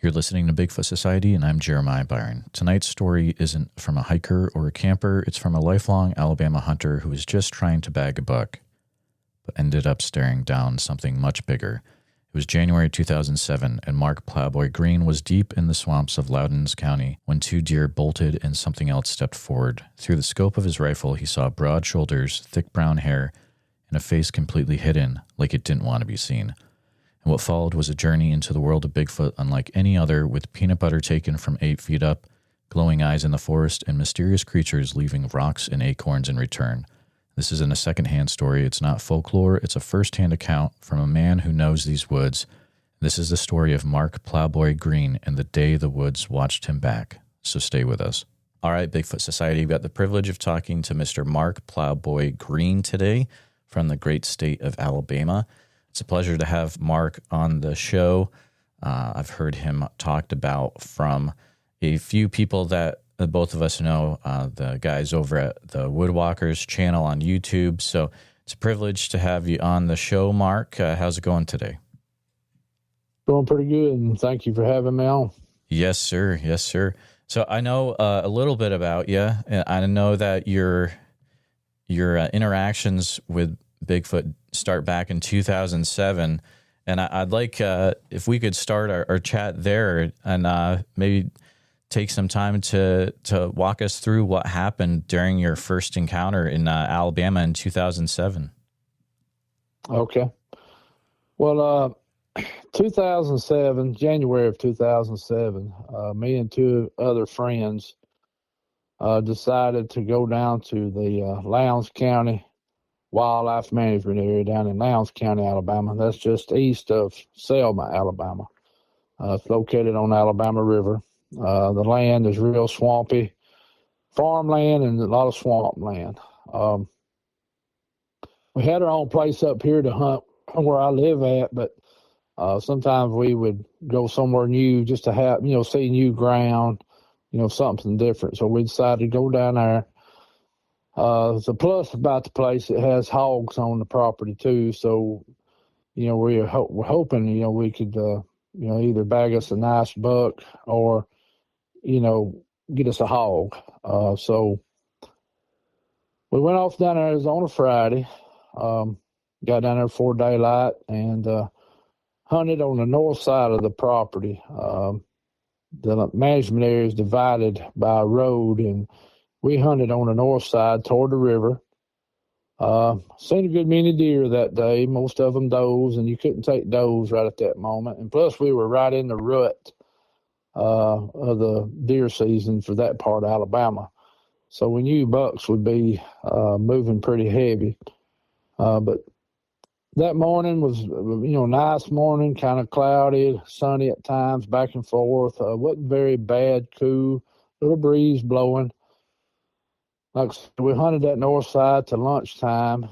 You're listening to Bigfoot Society, and I'm Jeremiah Byron. Tonight's story isn't from a hiker or a camper. It's from a lifelong Alabama hunter who was just trying to bag a buck, but ended up staring down something much bigger. It was January 2007, and Mark Plowboy Green was deep in the swamps of Lowndes County when two deer bolted and something else stepped forward. Through the scope of his rifle, he saw broad shoulders, thick brown hair, and a face completely hidden, like it didn't want to be seen. And what followed was a journey into the world of Bigfoot unlike any other, with peanut butter taken from 8 feet up, glowing eyes in the forest, and mysterious creatures leaving rocks and acorns in return. This isn't a second-hand story. It's not folklore. It's a first-hand account from a man who knows these woods. This is the story of Mark Plowboy Green and the day the woods watched him back. So stay with us. All right, Bigfoot Society, we've got the privilege of talking to Mr. Mark Plowboy Green today from the great state of Alabama. It's a pleasure to have Mark on the show. I've heard him talked about from a few people that both of us know, the guys over at the Woodwalkers channel on YouTube. So it's a privilege to have you on the show, Mark. How's it going today? Going pretty good, and thank you for having me on. Yes, sir. Yes, sir. So I know a little bit about you, and I know that your interactions with Bigfoot start back in 2007, and I'd like if we could start our chat there and maybe take some time to walk us through what happened during your first encounter in Alabama in 2007. Okay. Well, 2007, January of 2007, me and two other friends decided to go down to the Lowndes County Wildlife Management Area down in Lowndes County, Alabama. That's just east of Selma, Alabama. It's located on the Alabama River. The land is real swampy, farmland and a lot of swamp land. We had our own place up here to hunt where I live at, but sometimes we would go somewhere new just to have, see new ground, something different. So we decided to go down there. The plus about the place, it has hogs on the property too. So, we're hoping, we could, either bag us a nice buck or, get us a hog. So we went off down there. It was on a Friday. Got down there before daylight and hunted on the north side of the property. The management area is divided by a road, and we hunted on the north side toward the river. Seen a good many deer that day, most of them does, and you couldn't take does right at that moment. And plus, we were right in the rut of the deer season for that part of Alabama. So we knew bucks would be moving pretty heavy. But that morning was, nice morning, kind of cloudy, sunny at times, back and forth. Wasn't very bad, cool, little breeze blowing. Like we hunted that north side to lunchtime.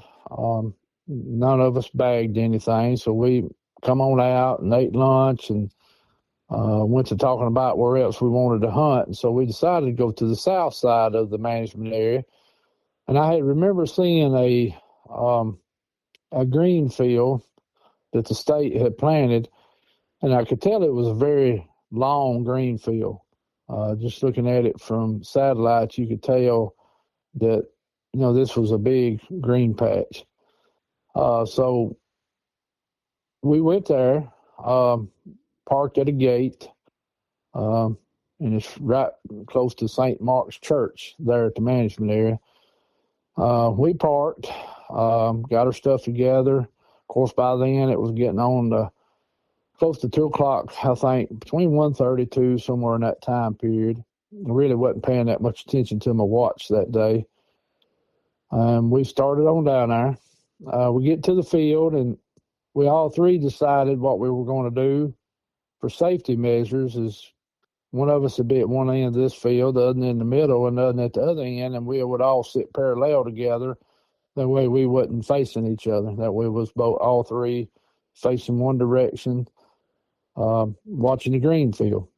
None of us bagged anything, so we come on out and ate lunch and went to talking about where else we wanted to hunt. And so we decided to go to the south side of the management area. And I had remember seeing a green field that the state had planted, and I could tell it was a very long green field. Just looking at it from satellites, you could tell that, this was a big green patch. So we went there, parked at a gate, and it's right close to St. Mark's Church there at the management area. We parked, got our stuff together. Of course, by then it was getting on to close to 2 o'clock, I think, between 1:30 to somewhere in that time period. I really wasn't paying that much attention to my watch that day. We started on down there. We get to the field, and we all three decided what we were going to do for safety measures is one of us would be at one end of this field, the other in the middle, and the other at the other end, and we would all sit parallel together. That way we wasn't facing each other. That way was all three facing one direction, watching the green field.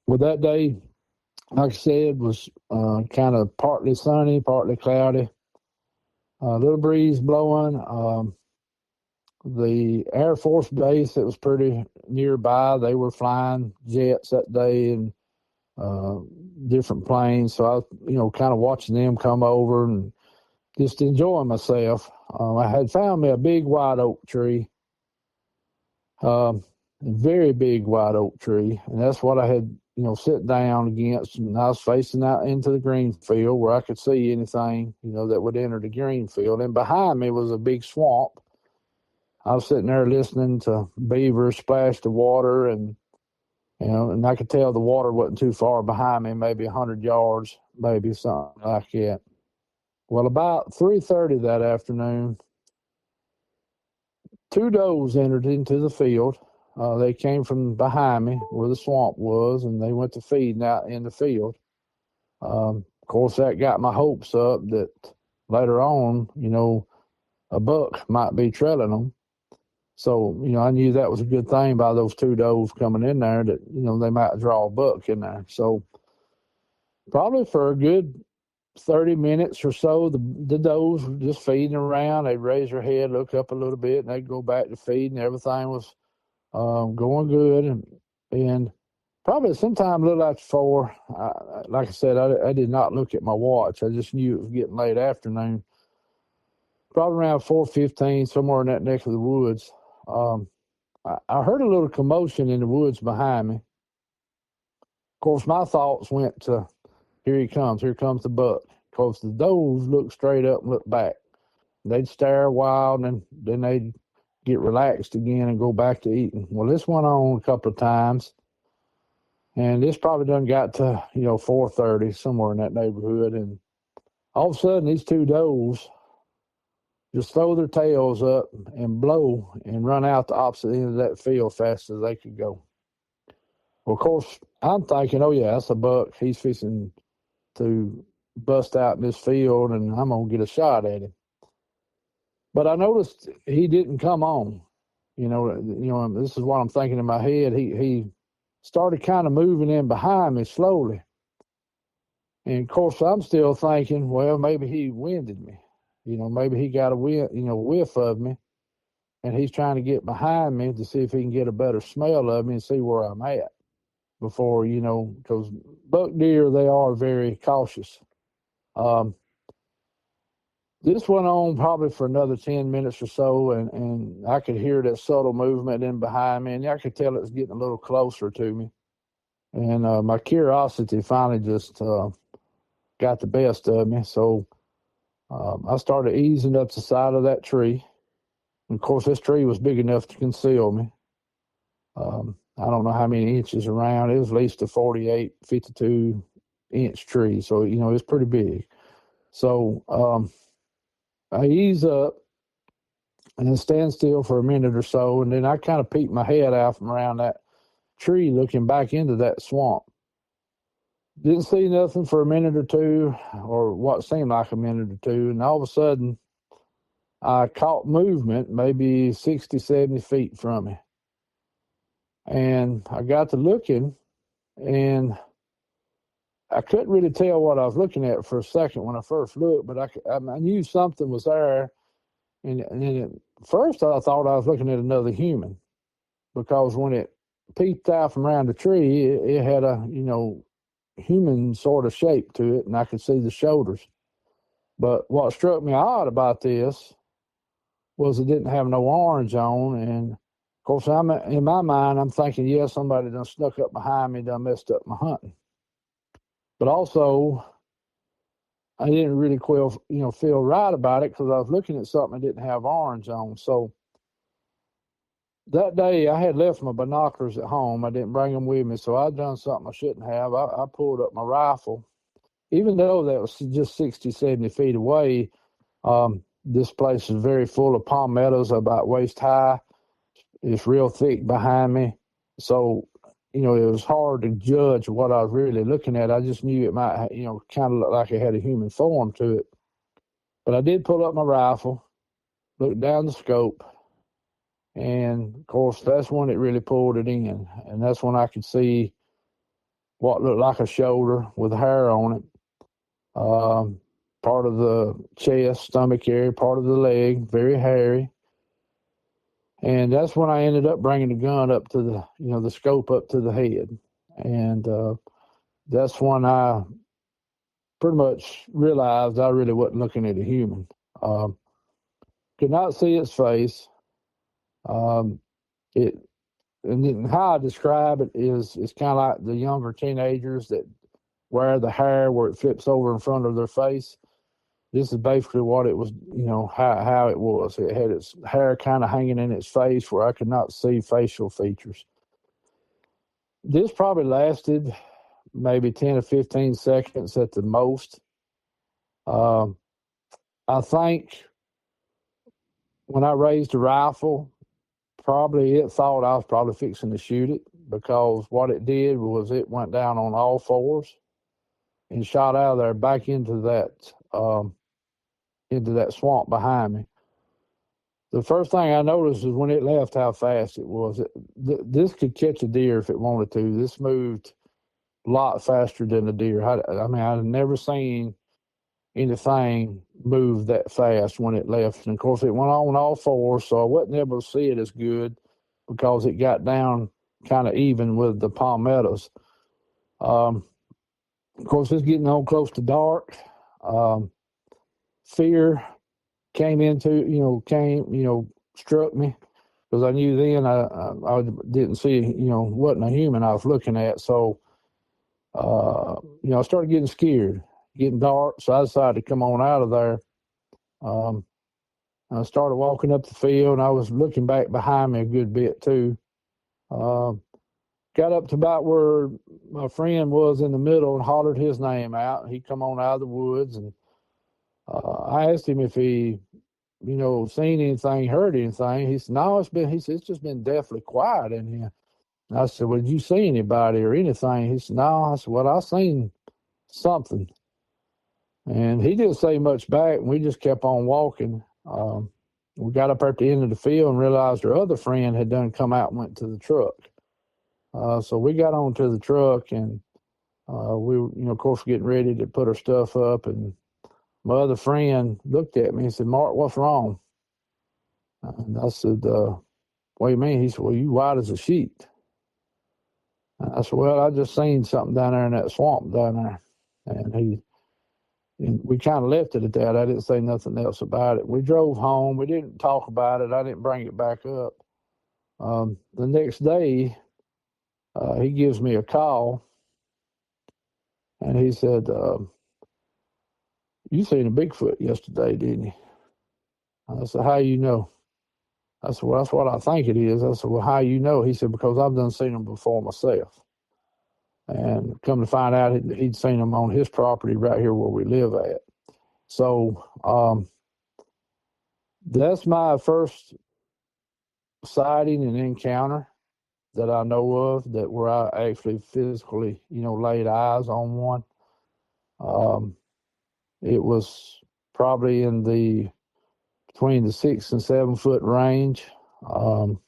Well, that day, like I said, was kind of partly sunny, partly cloudy. A little breeze blowing. the Air Force base that was pretty nearby. They were flying jets that day and different planes. So I was, kind of watching them come over and just enjoying myself. I had found me a big white oak tree, a very big white oak tree, and that's what I had, sit down against. And I was facing out into the green field where I could see anything, that would enter the green field. And behind me was a big swamp. I was sitting there listening to beavers splash the water, and and I could tell the water wasn't too far behind me, maybe 100 yards, maybe something like that. Well, about 3:30 that afternoon, two does entered into the field. They came from behind me where the swamp was, and they went to feeding out in the field. Of course, that got my hopes up that later on, a buck might be trailing them. So, I knew that was a good thing by those two does coming in there that, they might draw a buck in there. So probably for a good 30 minutes or so, the does were just feeding around. They'd raise their head, look up a little bit, and they'd go back to feeding. Everything was going good. And probably sometime a little after 4, like I said, I did not look at my watch. I just knew it was getting late afternoon. Probably around 4:15, somewhere in that neck of the woods. I heard a little commotion in the woods behind me. Of course, my thoughts went to, here comes the buck. Of course, the does look straight up and look back. They'd stare a while, and then they'd get relaxed again and go back to eating. Well, this went on a couple of times, and this probably done got to, 4:30, somewhere in that neighborhood, and all of a sudden, these two does just throw their tails up and blow and run out the opposite end of that field fast as they could go. Well, of course, I'm thinking, oh, yeah, that's a buck. He's fixing to bust out in this field, and I'm going to get a shot at him. But I noticed he didn't come on. This is what I'm thinking in my head. He started kind of moving in behind me slowly. And, of course, I'm still thinking, well, maybe he winded me. Maybe he got a whiff of me, and he's trying to get behind me to see if he can get a better smell of me and see where I'm at before, because buck deer, they are very cautious. This went on probably for another 10 minutes or so, and I could hear that subtle movement in behind me, and I could tell it was getting a little closer to me. And my curiosity finally just got the best of me, so I started easing up the side of that tree. And of course, this tree was big enough to conceal me. I don't know how many inches around. It was at least a 48, 52-inch tree. So, it's pretty big. So I ease up and then stand still for a minute or so. And then I kind of peek my head out from around that tree looking back into that swamp. Didn't see nothing for a minute or two, or what seemed like a minute or two, and all of a sudden, I caught movement maybe 60, 70 feet from me. And I got to looking, and I couldn't really tell what I was looking at for a second when I first looked, but I knew something was there. And at first, I thought I was looking at another human, because when it peeped out from around the tree, it had a, human sort of shape to it, and I could see the shoulders. But what struck me odd about this was it didn't have no orange on, and of course, in my mind, I'm thinking, yeah, somebody done snuck up behind me, done messed up my hunting. But also, I didn't really feel right about it, because I was looking at something that didn't have orange on. So that day, I had left my binoculars at home. I didn't bring them with me, so I'd done something I shouldn't have. I pulled up my rifle. Even though that was just 60, 70 feet away, this place is very full of palmettos about waist high. It's real thick behind me. So, it was hard to judge what I was really looking at. I just knew it might, kind of look like it had a human form to it. But I did pull up my rifle, look down the scope, and, of course, that's when it really pulled it in. And that's when I could see what looked like a shoulder with hair on it, part of the chest, stomach area, part of the leg, very hairy. And that's when I ended up bringing the gun up to the scope up to the head. And that's when I pretty much realized I really wasn't looking at a human. Could not see its face. Um, it and then how I describe it is it's kind of like the younger teenagers that wear the hair where it flips over in front of their face. This is basically what it was, how it was. It had its hair kind of hanging in its face where I could not see facial features. This probably lasted maybe 10 or 15 seconds at the most. I think when I raised the rifle, probably it thought I was probably fixing to shoot it, because what it did was it went down on all fours and shot out of there back into that swamp behind me. The first thing I noticed is when it left how fast it was. This could catch a deer if it wanted to. This moved a lot faster than a deer. I mean, I've never seen anything move that fast when it left. And of course, it went on all fours, so I wasn't able to see it as good because it got down kind of even with the palmettos. Of course, it's getting on close to dark. Fear struck me, because I knew then I didn't see, wasn't a human I was looking at. So, I started getting scared, getting dark. So I decided to come on out of there. I started walking up the field, and I was looking back behind me a good bit too. Got up to about where my friend was in the middle and hollered his name out. He come on out of the woods, and I asked him if he, seen anything, heard anything. He said, no, it's just been deathly quiet in here. And I said, well, did you see anybody or anything? He said, no. I said, well, I seen something. And he didn't say much back, and we just kept on walking. We got up at the end of the field and realized our other friend had done come out and went to the truck. So we got onto the truck, and we, of course, getting ready to put our stuff up. And my other friend looked at me and said, Mark, what's wrong? And I said, what do you mean? He said, well, you white as a sheet. And I said, well, I just seen something down there in that swamp down there. And we kind of left it at that. I didn't say nothing else about it. We drove home. We didn't talk about it. I didn't bring it back up. The next day, he gives me a call, and he said, you seen a Bigfoot yesterday, didn't you? I said, how you know? I said, well, that's what I think it is. I said, well, how you know? He said, because I've done seen them before myself. And come to find out, he'd seen them on his property right here where we live at. So that's my first sighting and encounter that I know of, that where I actually physically, laid eyes on one. It was probably between the 6 and 7 foot range, kind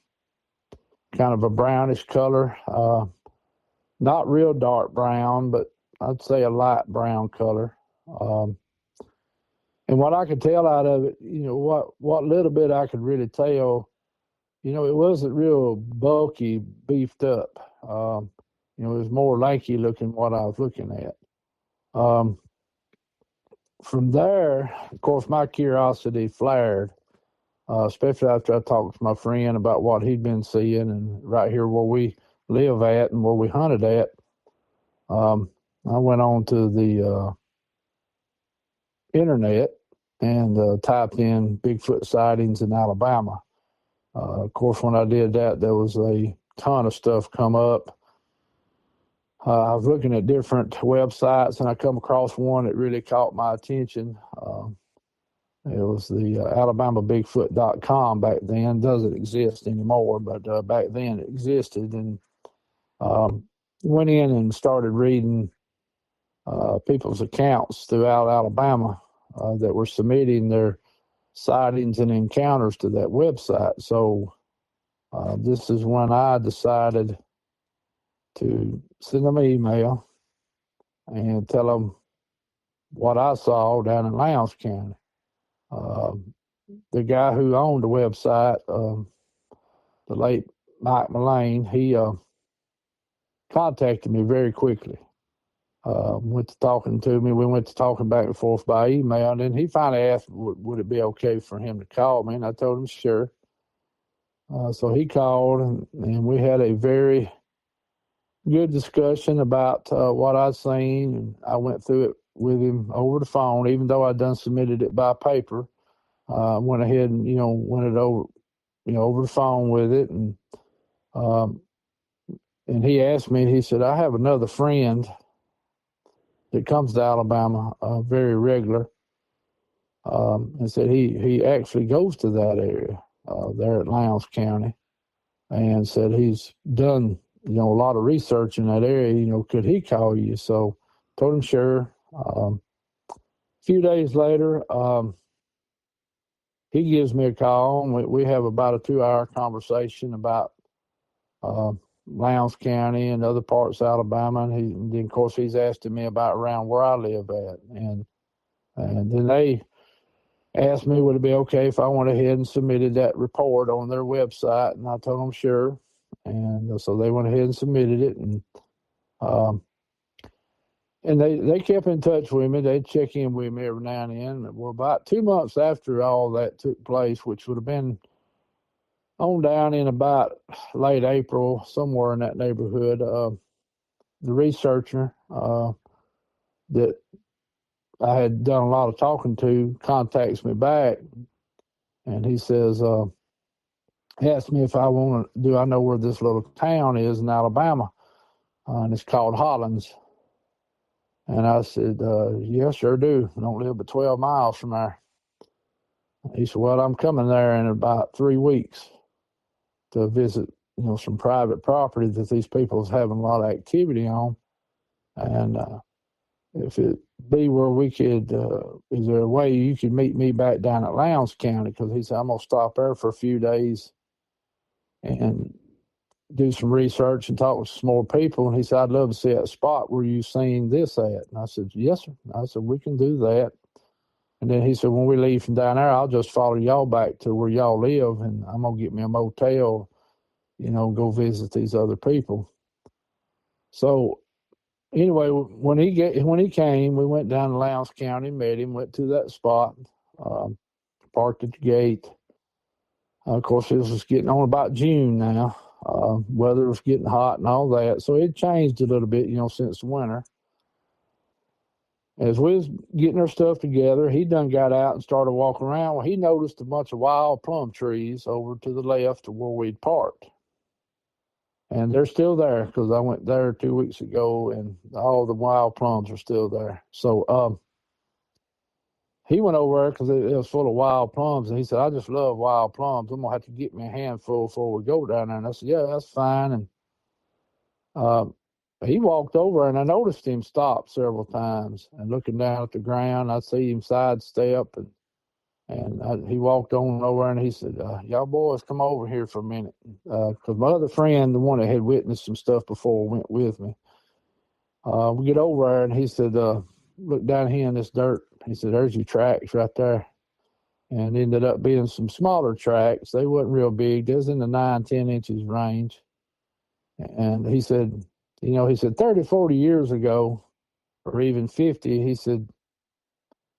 of a brownish color, not real dark brown, but I'd say a light brown color. And what I could tell out of it, what little bit I could really tell, it wasn't real bulky, beefed up. It was more lanky looking what I was looking at. From there, of course, my curiosity flared, especially after I talked to my friend about what he'd been seeing, and right here where we live at and where we hunted at. I went on to the internet and typed in Bigfoot sightings in Alabama. Of course, when I did that, there was a ton of stuff come up. I was looking at different websites, and I come across one that really caught my attention. It was the AlabamaBigfoot.com back then. Doesn't exist anymore, but back then it existed. And went in and started reading people's accounts throughout Alabama that were submitting their sightings and encounters to that website. So this is when I decided to send them an email and tell them what I saw down in Lowndes County. The guy who owned the website the late Mike Mullane, he contacted me very quickly. Went to talking to me. We went to talking back and forth by email. And then he finally asked, would it be okay for him to call me? And I told him, sure. So he called, and we had a very good discussion about what I'd seen. And I went through it with him over the phone, even though I'd done submitted it by paper. Went ahead and, went it over, over the phone with it. And he asked me, he said, I have another friend that comes to Alabama very regular. And said he actually goes to that area there at Lowndes County, and said he's done a lot of research in that area. Could he call you? So told him sure. A few days later, he gives me a call, and we have about a 2-hour conversation about Lowndes County and other parts of Alabama. And then, of course, he's asking me about around where I live at. And then they asked me, would it be okay if I went ahead and submitted that report on their website? And I told them sure. And so they went ahead and submitted it. And they kept in touch with me. They'd check in with me every now and then. Well, about 2 months after all that took place, which would have been on down in about late April, somewhere in that neighborhood, the researcher that I had done a lot of talking to contacts me back, and he says, asked me if do I know where this little town is in Alabama, and it's called Hollins. And I said, yeah, sure do. I don't live but 12 miles from there. He said, well, I'm coming there in about 3 weeks to visit, some private property that these people is having a lot of activity on. And if it be where we could, is there a way you could meet me back down at Lowndes County? Because he said, I'm going to stop there for a few days and do some research and talk with some more people. And he said, I'd love to see that spot where you seen this at. And I said, yes, sir. I said, we can do that. And then he said, when we leave from down there, I'll just follow y'all back to where y'all live, and I'm going to get me a motel, go visit these other people. So anyway, when he came, we went down to Lowndes County, met him, went to that spot, parked at the gate. Of course, this was getting on about June now. Weather was getting hot and all that, so it changed a little bit, since the winter. As we was getting our stuff together, he done got out and started walking around. Well, he noticed a bunch of wild plum trees over to the left of where we'd parked. And they're still there because I went there 2 weeks ago, and all the wild plums are still there. So he went over there because it was full of wild plums, and he said, I just love wild plums. I'm going to have to get me a handful before we go down there. And I said, yeah, that's fine. And he walked over, and I noticed him stop several times. And looking down at the ground, I see him sidestep, and he walked on over, and he said, y'all boys come over here for a minute. Because my other friend, the one that had witnessed some stuff before, went with me. We get over there, and he said, look down here in this dirt. He said, there's your tracks right there. And ended up being some smaller tracks. They wasn't real big. They was in the 9-10 inches range. And he said, he said 30, 40 years ago, or even 50, he said,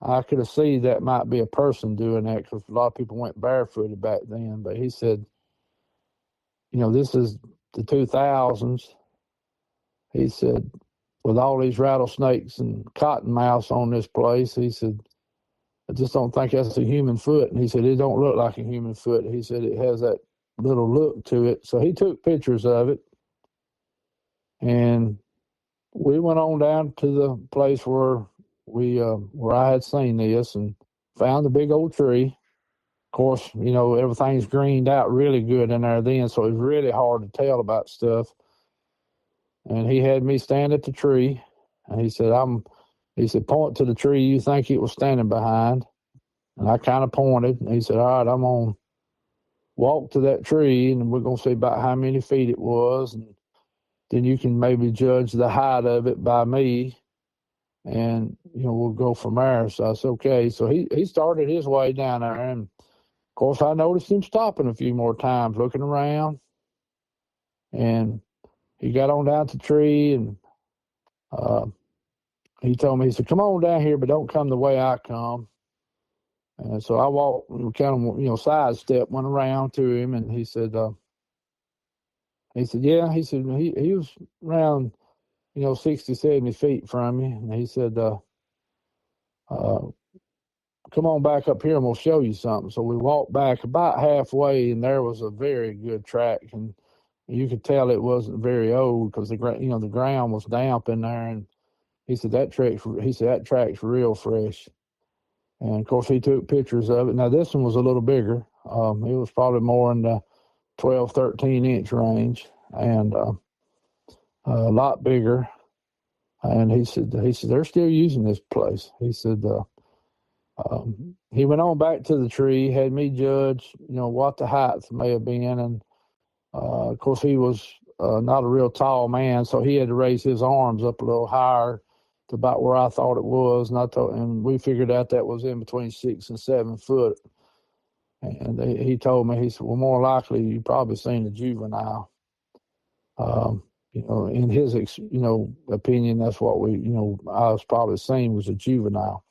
I could have seen that might be a person doing that because a lot of people went barefooted back then. But he said, this is the 2000s. He said, with all these rattlesnakes and cottonmouths on this place, he said, I just don't think that's a human foot. And he said, it don't look like a human foot. He said, it has that little look to it. So he took pictures of it. And we went on down to the place where where I had seen this and found a big old tree. Of course, everything's greened out really good in there then, so it was really hard to tell about stuff. And he had me stand at the tree, and he said, point to the tree you think it was standing behind. And I kind of pointed, and he said, all right, I'm going to walk to that tree, and we're going to see about how many feet it was, and then you can maybe judge the height of it by me, and, we'll go from there. So I said, okay. So he started his way down there, and course, I noticed him stopping a few more times, looking around. And he got on down to the tree, and he told me, he said, come on down here, but don't come the way I come. And so I walked, kind of, sidestep, went around to him, and he said, yeah, he said, he was around, 60, 70 feet from me. And he said, come on back up here and we'll show you something. So we walked back about halfway, and there was a very good track, and you could tell it wasn't very old because the ground was damp in there. And he said that track's real fresh. And of course he took pictures of it. Now this one was a little bigger. It was probably more in the 12, 13 inch range, and a lot bigger. And he said they're still using this place. He said he went on back to the tree, had me judge, what the height may have been. And of course, he was not a real tall man, so he had to raise his arms up a little higher to about where I thought it was. And we figured out that was in between 6 and 7 foot. And he told me, he said, well, more likely you probably seen a juvenile. In his, opinion, that's what I was probably seeing was a juvenile.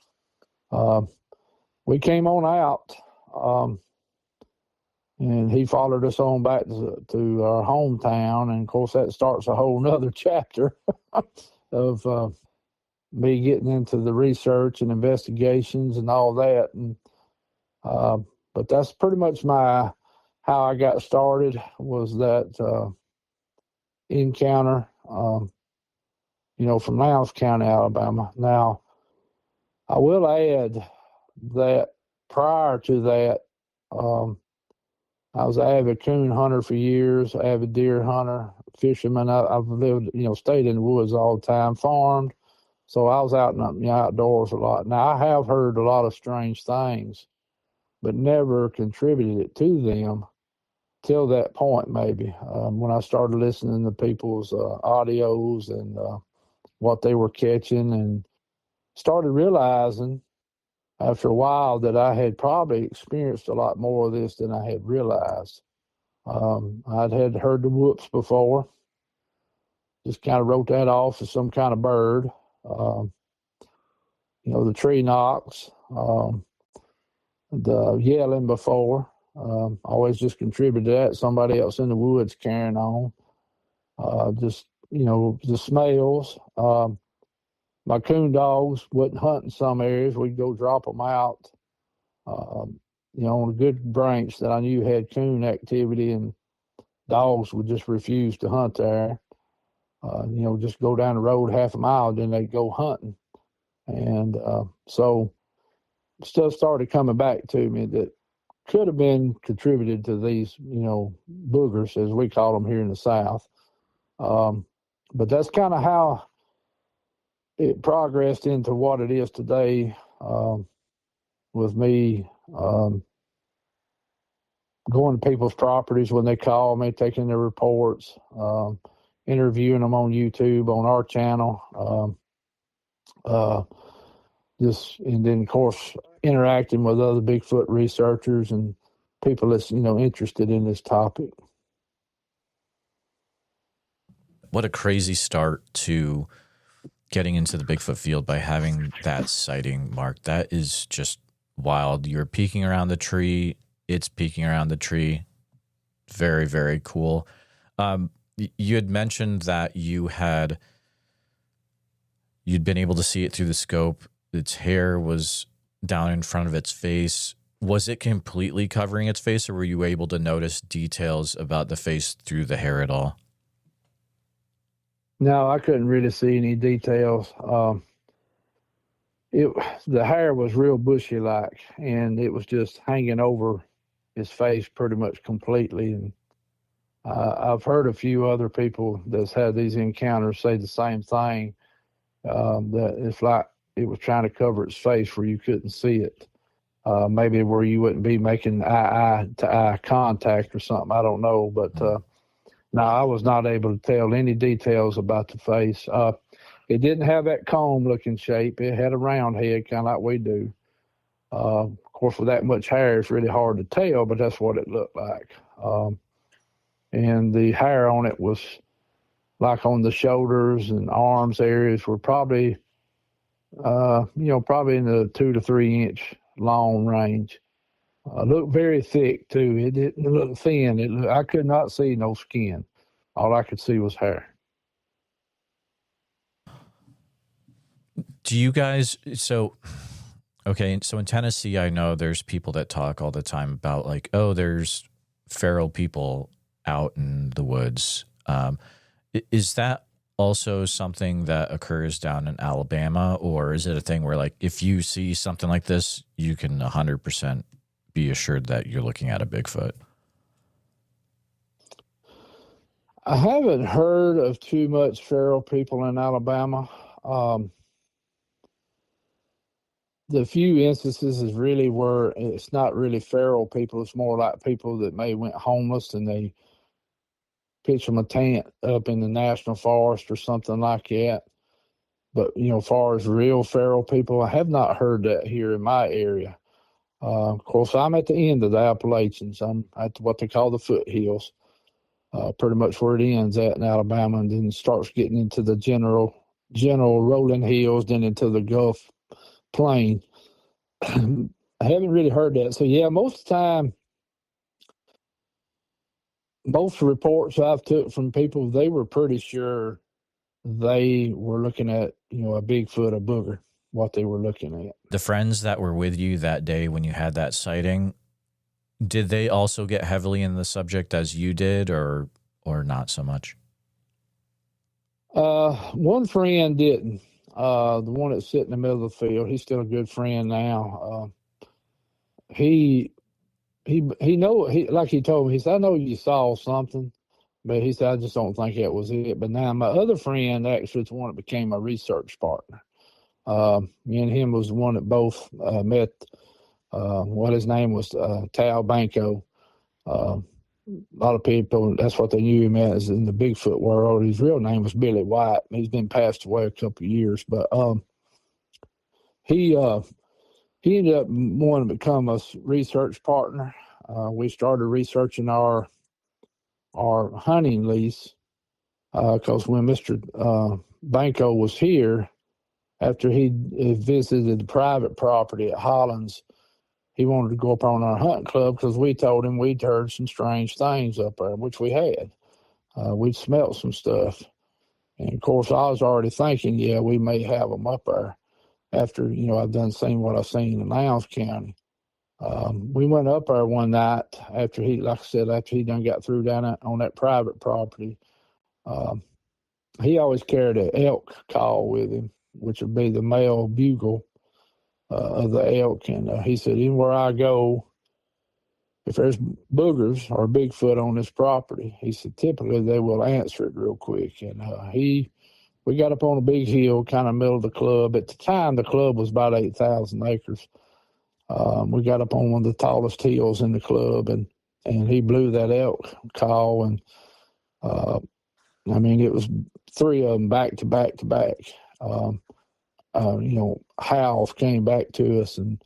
We came on out, and he followed us on back to our hometown. And of course, that starts a whole nother chapter of me getting into the research and investigations and all that. And but that's pretty much how I got started, was that encounter, from Lowndes County, Alabama. Now, I will add that prior to that, I was an avid coon hunter for years, avid deer hunter, fisherman. I've lived, stayed in the woods all the time, farmed. So I was out in the outdoors a lot. Now, I have heard a lot of strange things, but never contributed it to them till that point, maybe, when I started listening to people's audios and what they were catching, and started realizing after a while that I had probably experienced a lot more of this than I had realized. I'd heard the whoops before, just kind of wrote that off as some kind of bird. The tree knocks, the yelling before, always just contributed to that. Somebody else in the woods carrying on. The smells. My coon dogs wouldn't hunt in some areas. We'd go drop them out, on a good branch that I knew had coon activity, and dogs would just refuse to hunt there. Just go down the road half a mile, then they'd go hunting. And so stuff started coming back to me that could have been contributed to these, boogers, as we call them here in the South. But that's kind of how it progressed into what it is today, with me going to people's properties when they call me, taking their reports, interviewing them on YouTube, on our channel, and then, of course, interacting with other Bigfoot researchers and people that's, interested in this topic. What a crazy start to getting into the Bigfoot field by having that sighting, Mark. That is just wild. You're peeking around the tree. It's peeking around the tree. Very, very cool. You had mentioned that you'd been able to see it through the scope. Its hair was down in front of its face. Was it completely covering its face, or were you able to notice details about the face through the hair at all? No, I couldn't really see any details. The hair was real bushy-like, and it was just hanging over his face pretty much completely. And I've heard a few other people that's had these encounters say the same thing, that it's like it was trying to cover its face where you couldn't see it. Maybe where you wouldn't be making eye-to-eye contact or something. I don't know, but no, I was not able to tell any details about the face. It didn't have that comb-looking shape. It had a round head, kind of like we do. Of course, with that much hair, it's really hard to tell, but that's what it looked like. And the hair on it was like on the shoulders and arms areas were probably, probably in the 2 to 3 inch long range. Looked very thick too. It didn't look thin. I could not see no skin. All I could see was hair. Do you guys, so in Tennessee, I know there's people that talk all the time about like, oh, there's feral people out in the woods. Is that also something that occurs down in Alabama, or is it a thing where like if you see something like this, you can 100% be assured that you're looking at a Bigfoot? I haven't heard of too much feral people in Alabama. The few instances is really where it's not really feral people. It's more like people that may went homeless and they pitch them a tent up in the national forest or something like that. But, as far as real feral people, I have not heard that here in my area. Of course, I'm at the end of the Appalachians. I'm at what they call the foothills, pretty much where it ends at in Alabama, and then starts getting into the general rolling hills, then into the Gulf Plain. I haven't really heard that. So, yeah, most of the time, most reports I've took from people, they were pretty sure they were looking at, a Bigfoot, a booger, what they were looking at. The friends that were with you that day when you had that sighting, did they also get heavily in the subject as you did, or not so much? One friend didn't. The one that's sitting in the middle of the field, he's still a good friend now. He like he told me, he said, I know you saw something, but he said, I just don't think that was it. But now my other friend actually is the one that became my research partner. Me and him was the one that both met, what his name was, Tal Banco. A lot of people, that's what they knew him as in the Bigfoot world. His real name was Billy White. He's been passed away a couple of years, but he ended up wanting to become a research partner. We started researching our hunting lease because when Mr. Banco was here, after he visited the private property at Hollins, he wanted to go up on our hunting club because we told him we'd heard some strange things up there, which we had. We'd smelt some stuff. And, of course, I was already thinking, yeah, we may have them up there after, I've done seen what I've seen in Lowndes County. We went up there one night after he done got through down on that private property. He always carried an elk call with him, which would be the male bugle of the elk. And he said, anywhere I go, if there's boogers or Bigfoot on this property, he said, typically they will answer it real quick. And we got up on a big hill, kind of middle of the club. At the time, the club was about 8,000 acres. We got up on one of the tallest hills in the club, and he blew that elk call. And, it was 3 of them back to back to back. Howls came back to us, and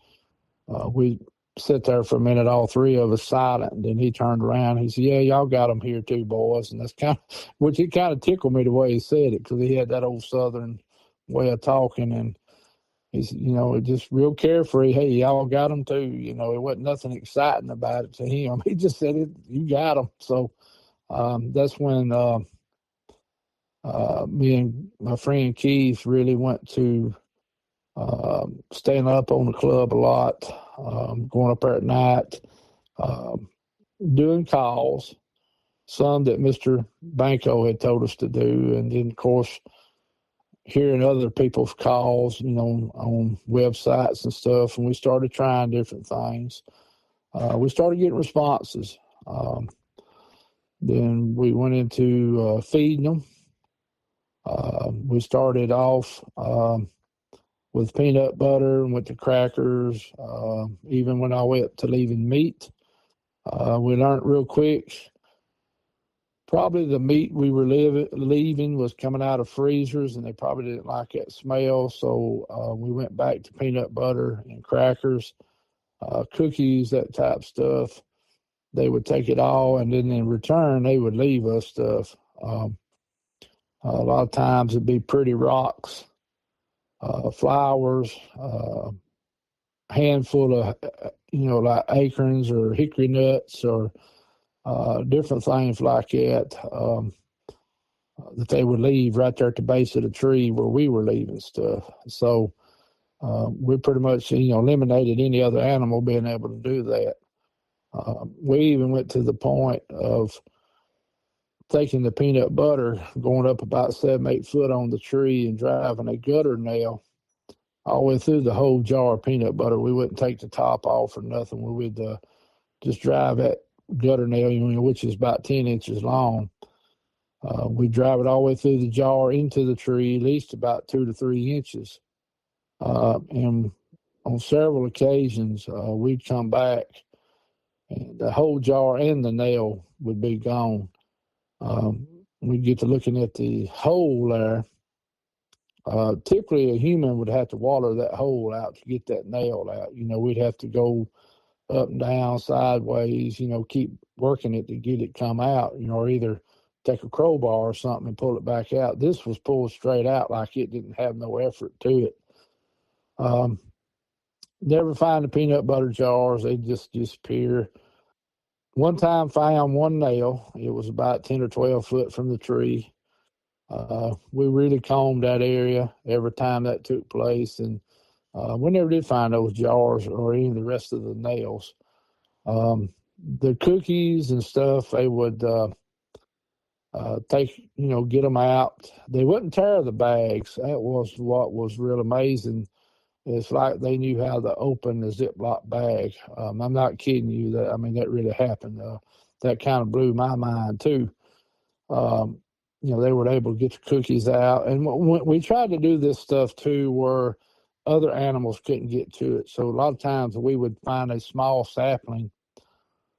we sat there for a minute, all 3 of us silent. And then he turned around. He said, yeah, y'all got them here too, boys. And that's which he kind of tickled me the way he said it, because he had that old Southern way of talking. And he's, just real carefree. Hey, y'all got them too. It wasn't nothing exciting about it to him. He just said, you got them. So that's when me and my friend Keith really went to staying up on the club a lot, going up there at night, doing calls, some that Mr. Banco had told us to do, and then, of course, hearing other people's calls, on websites and stuff, and we started trying different things. We started getting responses. Then we went into feeding them. We started off with peanut butter and went to crackers. Even when I went to leaving meat, we learned real quick. Probably the meat we were leaving was coming out of freezers, and they probably didn't like that smell. So we went back to peanut butter and crackers. cookies, that type stuff. They would take it all, and then in return, they would leave us stuff. A lot of times it'd be pretty rocks, flowers, handful of, like acorns or hickory nuts or different things like that, that they would leave right there at the base of the tree where we were leaving stuff. So we pretty much, eliminated any other animal being able to do that. We even went to the point of taking the peanut butter, going up about 7-8 foot on the tree and driving a gutter nail all the way through the whole jar of peanut butter. We wouldn't take the top off or nothing. We would just drive that gutter nail, which is about 10 inches long. We'd drive it all the way through the jar into the tree, at least about 2 to 3 inches. And on several occasions, we'd come back and the whole jar and the nail would be gone. We'd get to looking at the hole there. Typically, a human would have to water that hole out to get that nail out. We'd have to go up and down, sideways, keep working it to get it come out, or either take a crowbar or something and pull it back out. This was pulled straight out like it didn't have no effort to it. Never find the peanut butter jars. They just disappear. One time found one nail. It was about 10 or 12 foot from the tree. We really combed that area every time that took place, and we never did find those jars or any of the rest of the nails. The cookies and stuff, they would take, get them out. They wouldn't tear the bags. That was what was real amazing. It's like they knew how to open a Ziploc bag. I'm not kidding you. That really happened. That kind of blew my mind too. They were able to get the cookies out, and we tried to do this stuff too, where other animals couldn't get to it. So a lot of times we would find a small sapling,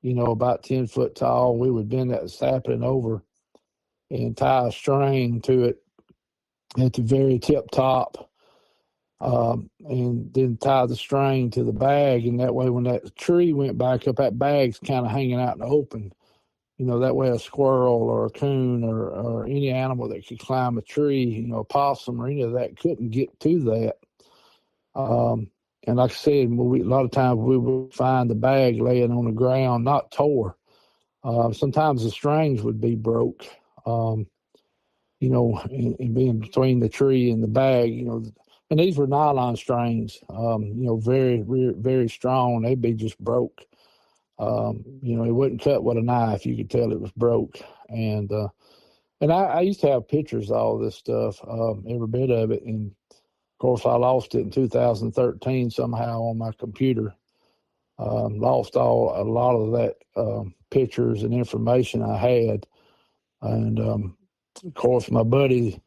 about 10 foot tall. We would bend that sapling over and tie a string to it at the very tip top. And then tie the string to the bag, and that way when that tree went back up, that bag's kind of hanging out in the open. That way a squirrel or a coon or any animal that could climb a tree, a possum or any of that couldn't get to that. And like I said, a lot of times we would find the bag laying on the ground, not tore. Sometimes the strings would be broke, and being between the tree and the bag, and these were nylon strings, very, very strong. They'd be just broke. It wouldn't cut with a knife. You could tell it was broke. And I used to have pictures of all this stuff, every bit of it. And of course, I lost it in 2013 somehow on my computer. Lost a lot of that pictures and information I had. And of course, my buddy,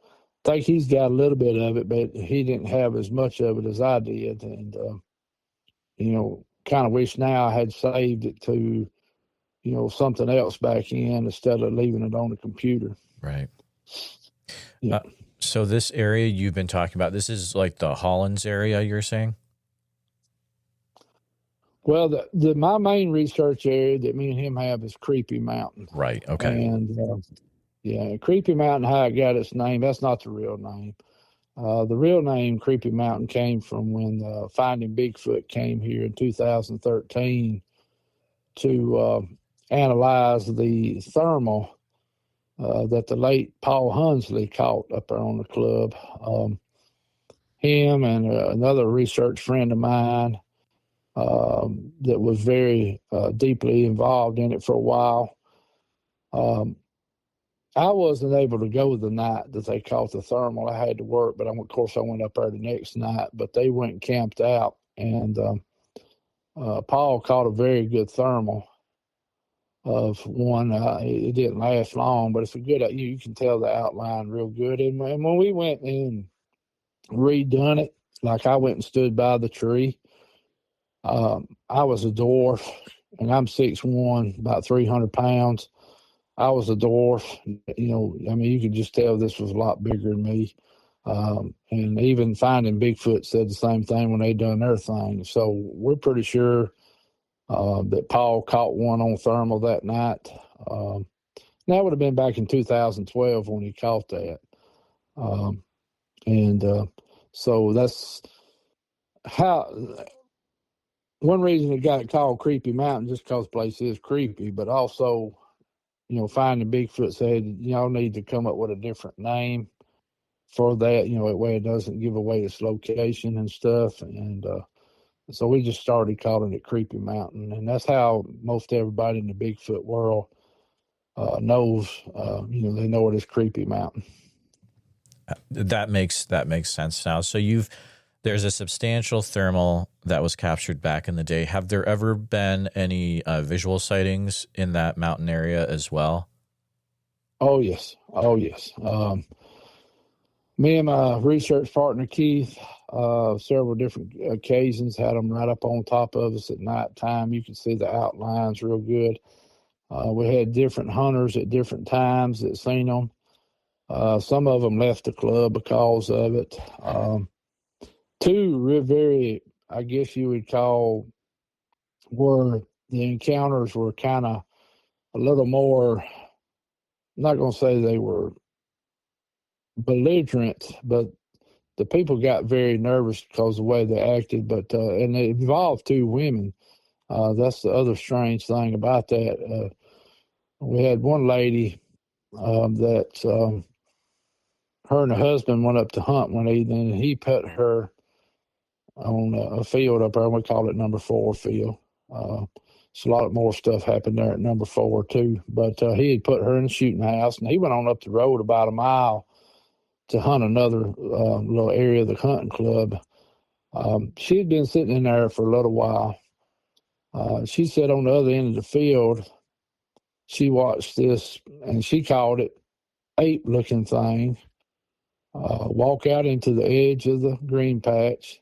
I think he's got a little bit of it, but he didn't have as much of it as I did. And, kind of wish now I had saved it to, something else back in instead of leaving it on the computer. Right. Yeah. So this area you've been talking about, this is like the Hollins area, you're saying? Well, my main research area that me and him have is Creepy Mountain. Right. Okay. And Creepy Mountain, how it got its name, that's not the real name. The real name Creepy Mountain came from when Finding Bigfoot came here in 2013 to analyze the thermal that the late Paul Hunsley caught up there on the club. Him and another research friend of mine that was very deeply involved in it for a while. I wasn't able to go the night that they caught the thermal. I had to work, but of course I went up there the next night. But they went and camped out, and Paul caught a very good thermal of one. It didn't last long, but it's a good. You can tell the outline real good. And when we went and redone it, like I went and stood by the tree. I was a dwarf, and I'm 6'1", about 300 pounds. I was a dwarf, you could just tell this was a lot bigger than me. And even Finding Bigfoot said the same thing when they done their thing. So we're pretty sure that Paul caught one on thermal that night. That would have been back in 2012 when he caught that. So that's how one reason it got called Creepy Mountain, just because the place is creepy, but also, finding Bigfoot said, y'all need to come up with a different name for that, that way it doesn't give away its location and stuff. And so we just started calling it Creepy Mountain. And that's how most everybody in the Bigfoot world knows, they know it is Creepy Mountain. That makes sense now. So there's a substantial thermal that was captured back in the day. Have there ever been any visual sightings in that mountain area as well? Oh, yes. Me and my research partner, Keith, several different occasions had them right up on top of us at nighttime. You can see the outlines real good. We had different hunters at different times that seen them. Some of them left the club because of it. Two very, I guess you would call, where the encounters were kind of a little more, I'm not going to say they were belligerent, but the people got very nervous because of the way they acted. But and it involved two women. That's the other strange thing about that. We had one lady that her and her husband went up to hunt one evening, and he put her on a field up there. We call it number 4 field. So a lot more stuff happened there at number 4 too. But he had put her in the shooting house, and he went on up the road about a mile to hunt another little area of the hunting club. She had been sitting in there for a little while. She sat on the other end of the field. She watched this, and she called it ape-looking thing walk out into the edge of the green patch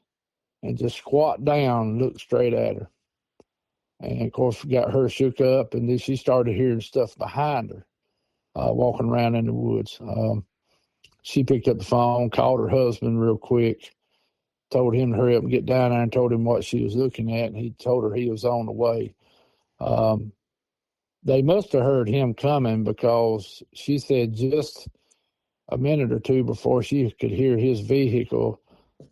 and just squat down and look straight at her. And, of course, got her shook up, and then she started hearing stuff behind her walking around in the woods. She picked up the phone, called her husband real quick, told him to hurry up and get down there, and told him what she was looking at, and he told her he was on the way. They must have heard him coming, because she said just a minute or two before she could hear his vehicle,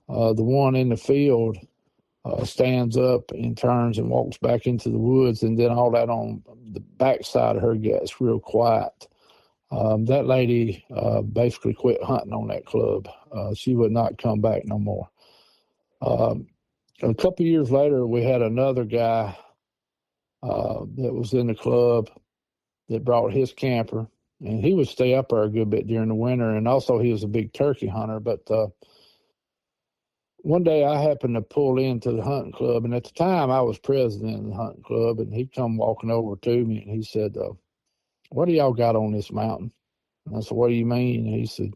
the one in the field stands up and turns and walks back into the woods, and then all that on the backside of her gets real quiet. That lady basically quit hunting on that club. She would not come back no more. A couple years later, we had another guy that was in the club that brought his camper, and he would stay up there a good bit during the winter, and also he was a big turkey hunter. But one day I happened to pull into the hunting club, and at the time I was president of the hunting club, and he come walking over to me, and he said, what do y'all got on this mountain? And I said, what do you mean? And he said,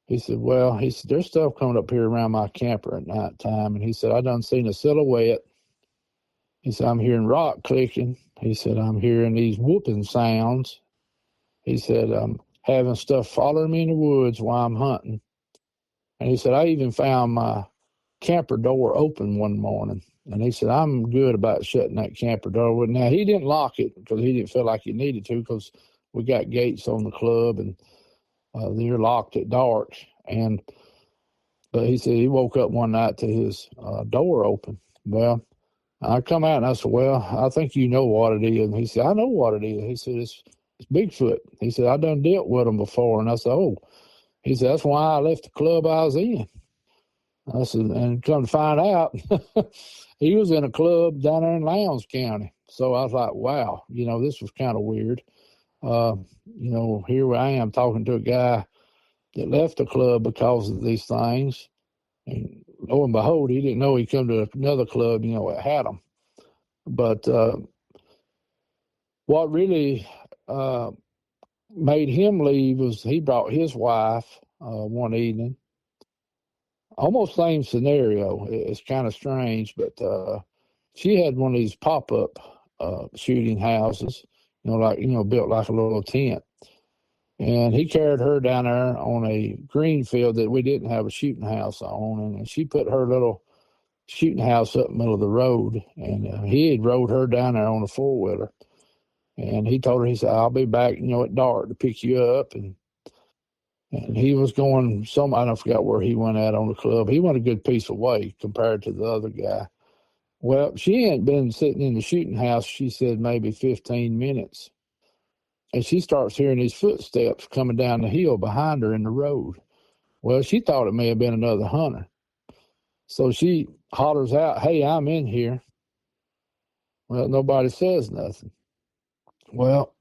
there's stuff coming up here around my camper at night time. And he said, I done seen a silhouette. He said, I'm hearing rock clicking. He said, I'm hearing these whooping sounds. He said, I'm having stuff following me in the woods while I'm hunting. And he said, I even found my camper door open one morning. And he said, I'm good about shutting that camper door. Now, he didn't lock it because he didn't feel like he needed to, because we got gates on the club, and they're locked at dark. But he said he woke up one night to his door open. Well, I come out and I said, well, I think you know what it is. And he said, I know what it is. He said, it's Bigfoot. He said, I done dealt with them before. And I said, oh. He said, that's why I left the club I was in. I said, and come to find out, he was in a club down there in Lowndes County. So I was like, wow, this was kind of weird. Here I am talking to a guy that left the club because of these things. And lo and behold, he didn't know he'd come to another club, that had them. But what really made him leave was he brought his wife one evening. Almost same scenario. It's kind of strange, but she had one of these pop-up shooting houses, built like a little tent. And he carried her down there on a green field that we didn't have a shooting house on, and she put her little shooting house up in the middle of the road, and he had rode her down there on a four-wheeler. And he told her, he said, I'll be back, at dark to pick you up. And he was going I don't forget where he went at on the club. He went a good piece away compared to the other guy. Well, she hadn't been sitting in the shooting house, she said, maybe 15 minutes. And she starts hearing these footsteps coming down the hill behind her in the road. Well, she thought it may have been another hunter. So she hollers out, hey, I'm in here. Well, nobody says nothing. Well,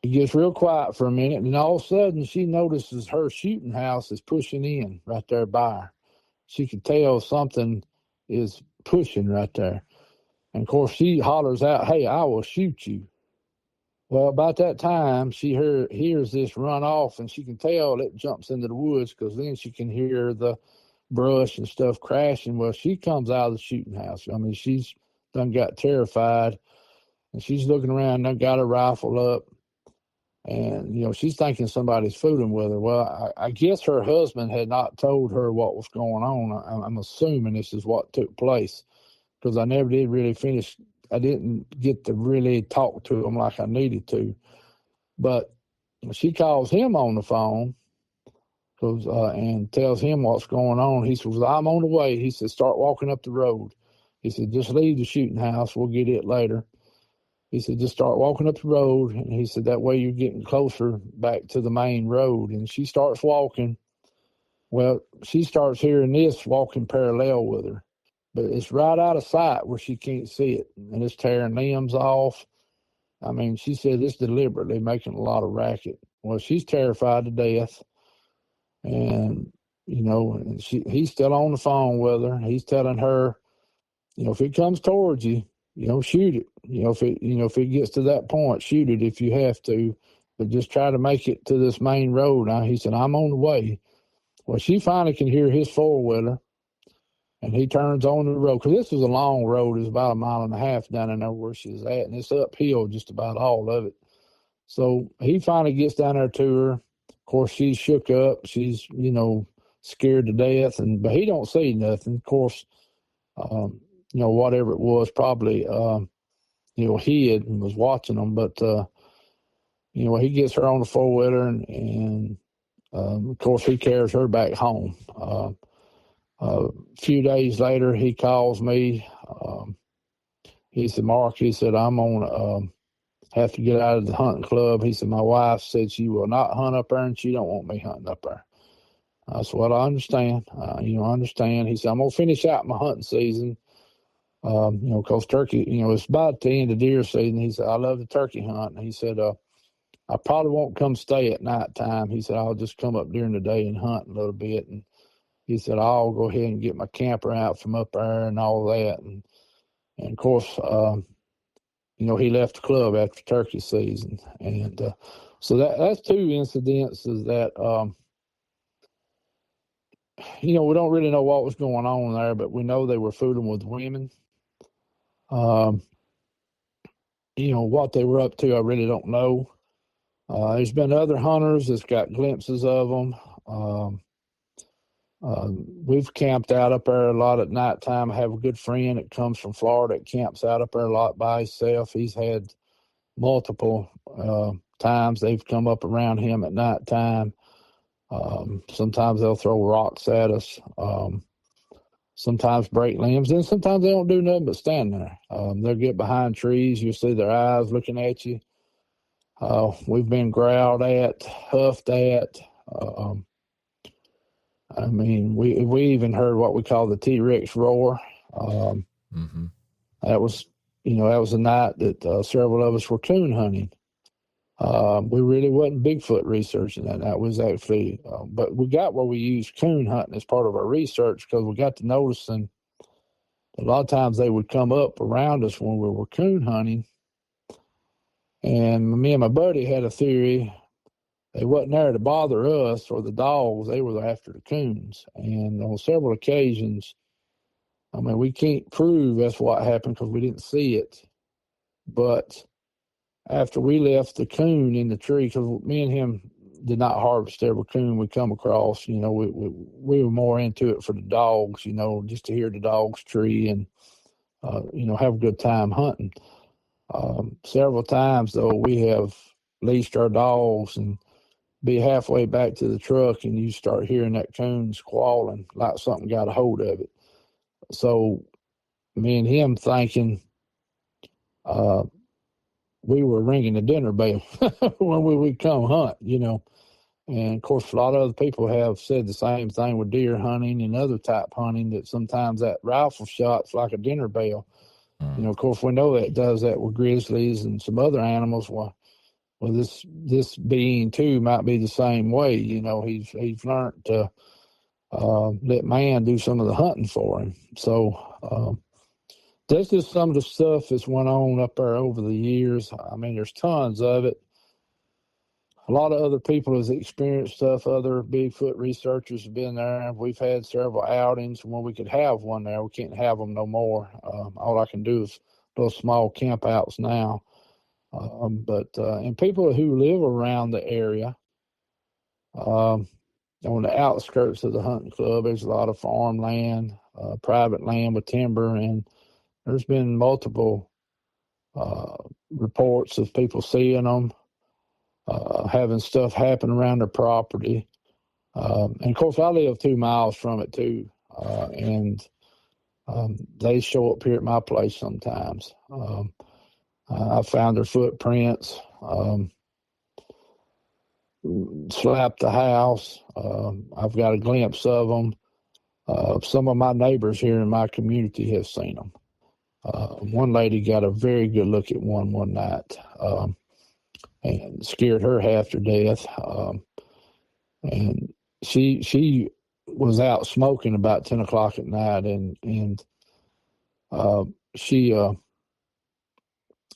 it gets real quiet for a minute, and all of a sudden she notices her shooting house is pushing in right there by her. She could tell something is pushing right there. And, of course, she hollers out, hey, I will shoot you. Well, about that time, she hears this run off, and she can tell it jumps into the woods because then she can hear the brush and stuff crashing. Well, she comes out of the shooting house. I mean, she's done got terrified, and she's looking around, done got her rifle up, and, she's thinking somebody's fooling with her. Well, I guess her husband had not told her what was going on. I'm assuming this is what took place because I never did really finish. I didn't get to really talk to him like I needed to. But she calls him on the phone and tells him what's going on. He says, I'm on the way. He said, start walking up the road. He said, just leave the shooting house. We'll get it later. He said, just start walking up the road. And he said, that way you're getting closer back to the main road. And she starts walking. Well, she starts hearing this walking parallel with her. But it's right out of sight where she can't see it. And it's tearing limbs off. I mean, she said it's deliberately making a lot of racket. Well, she's terrified to death. And, he's still on the phone with her. He's telling her, if it comes towards you, shoot it. If it gets to that point, shoot it if you have to. But just try to make it to this main road. Now, he said, I'm on the way. Well, she finally can hear his four-wheeler. And he turns on the road, because this is a long road. It's about 1.5 miles down in there where she's at, and it's uphill just about all of it. So he finally gets down there to her. Of course, she's shook up. She's, scared to death, but he don't see nothing. Of course, whatever it was, probably, hid and was watching them. But, he gets her on the four-wheeler, and of course, he carries her back home. A few days later, he calls me. He said, Mark, he said, I'm going to have to get out of the hunting club. He said, my wife said she will not hunt up there, and she don't want me hunting up there. I said, well, I understand. I understand. He said, I'm going to finish out my hunting season, because turkey, it's about the end of deer season. He said, I love the turkey hunt. And he said, I probably won't come stay at nighttime. He said, I'll just come up during the day and hunt a little bit. And he said, I'll go ahead and get my camper out from up there and all that. And of course, he left the club after turkey season. And so that's two incidences that, we don't really know what was going on there, but we know they were fooling with women. What they were up to, I really don't know. There's been other hunters that's got glimpses of them. We've camped out up there a lot at nighttime. I have a good friend that comes from Florida that camps out up there a lot by himself. He's had multiple times they've come up around him at nighttime. Sometimes they'll throw rocks at us. Sometimes break limbs, and sometimes they don't do nothing but stand there. They'll get behind trees. You'll see their eyes looking at you. We've been growled at, huffed at. We even heard what we call the T-Rex roar. That was a night that several of us were coon hunting. We really wasn't Bigfoot researching that. That was actually, but we got where we used coon hunting as part of our research because we got to noticing a lot of times they would come up around us when we were coon hunting. And me and my buddy had a theory. They wasn't there to bother us or the dogs. They were after the coons. And on several occasions, we can't prove that's what happened because we didn't see it. But after we left the coon in the tree, because me and him, did not harvest every coon we come across. You know, we were more into it for the dogs, you know, just to hear the dogs tree and, you know, have a good time hunting. Several times, though, we have leashed our dogs and be halfway back to the truck and you start hearing that coon squalling like something got a hold of it. So me and him thinking we were ringing the dinner bell when we would come hunt, you know. And, of course, a lot of other people have said the same thing with deer hunting and other type hunting, that sometimes that rifle shot's like a dinner bell. You know, of course, we know that does that with grizzlies and some other animals. Well, this being, too, might be the same way. You know, he's learned to let man do some of the hunting for him. So that's just some of the stuff that's went on up there over the years. I mean, there's tons of it. A lot of other people has experienced stuff. Other Bigfoot researchers have been there. We've had several outings when we could have one there. We can't have them no more. All I can do is little small camp outs now. And people who live around the area, on the outskirts of the hunting club, there's a lot of farmland, private land with timber, and there's been multiple reports of people seeing them, having stuff happen around their property. And of course, I live 2 miles from it too, and they show up here at my place sometimes. I found their footprints, slapped the house. I've got a glimpse of them. Some of my neighbors here in my community have seen them. One lady got a very good look at one night, and scared her half to death. And she was out smoking about 10 o'clock at night, and she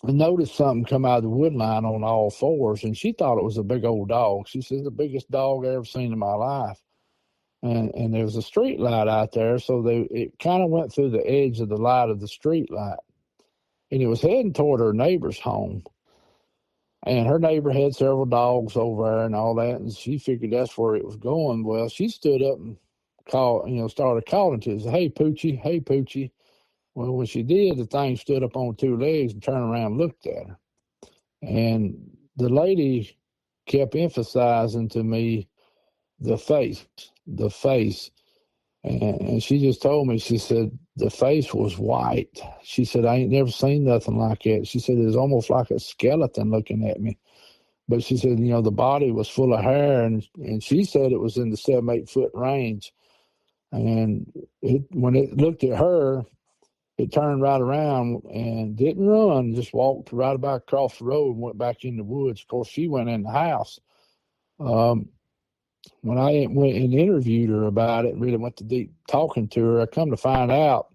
noticed something come out of the wood line on all fours, and she thought it was a big old dog. She said, the biggest dog I ever seen in my life. And there was a street light out there, so it kind of went through the edge of the light of the street light, and it was heading toward her neighbor's home. And her neighbor had several dogs over there and all that, and she figured that's where it was going. Well, she stood up and started calling to us, hey, Poochie, hey, Poochie. Well, when she did, the thing stood up on 2 legs and turned around and looked at her. And the lady kept emphasizing to me the face. And she just told me, she said, the face was white. She said, I ain't never seen nothing like that. She said, it was almost like a skeleton looking at me. But she said, the body was full of hair, and she said it was in the 7-8 foot range. And when it looked at her, it turned right around and didn't run, just walked right about across the road and went back in the woods. Of course, she went in the house. When I went and interviewed her about it, really went to deep talking to her, I come to find out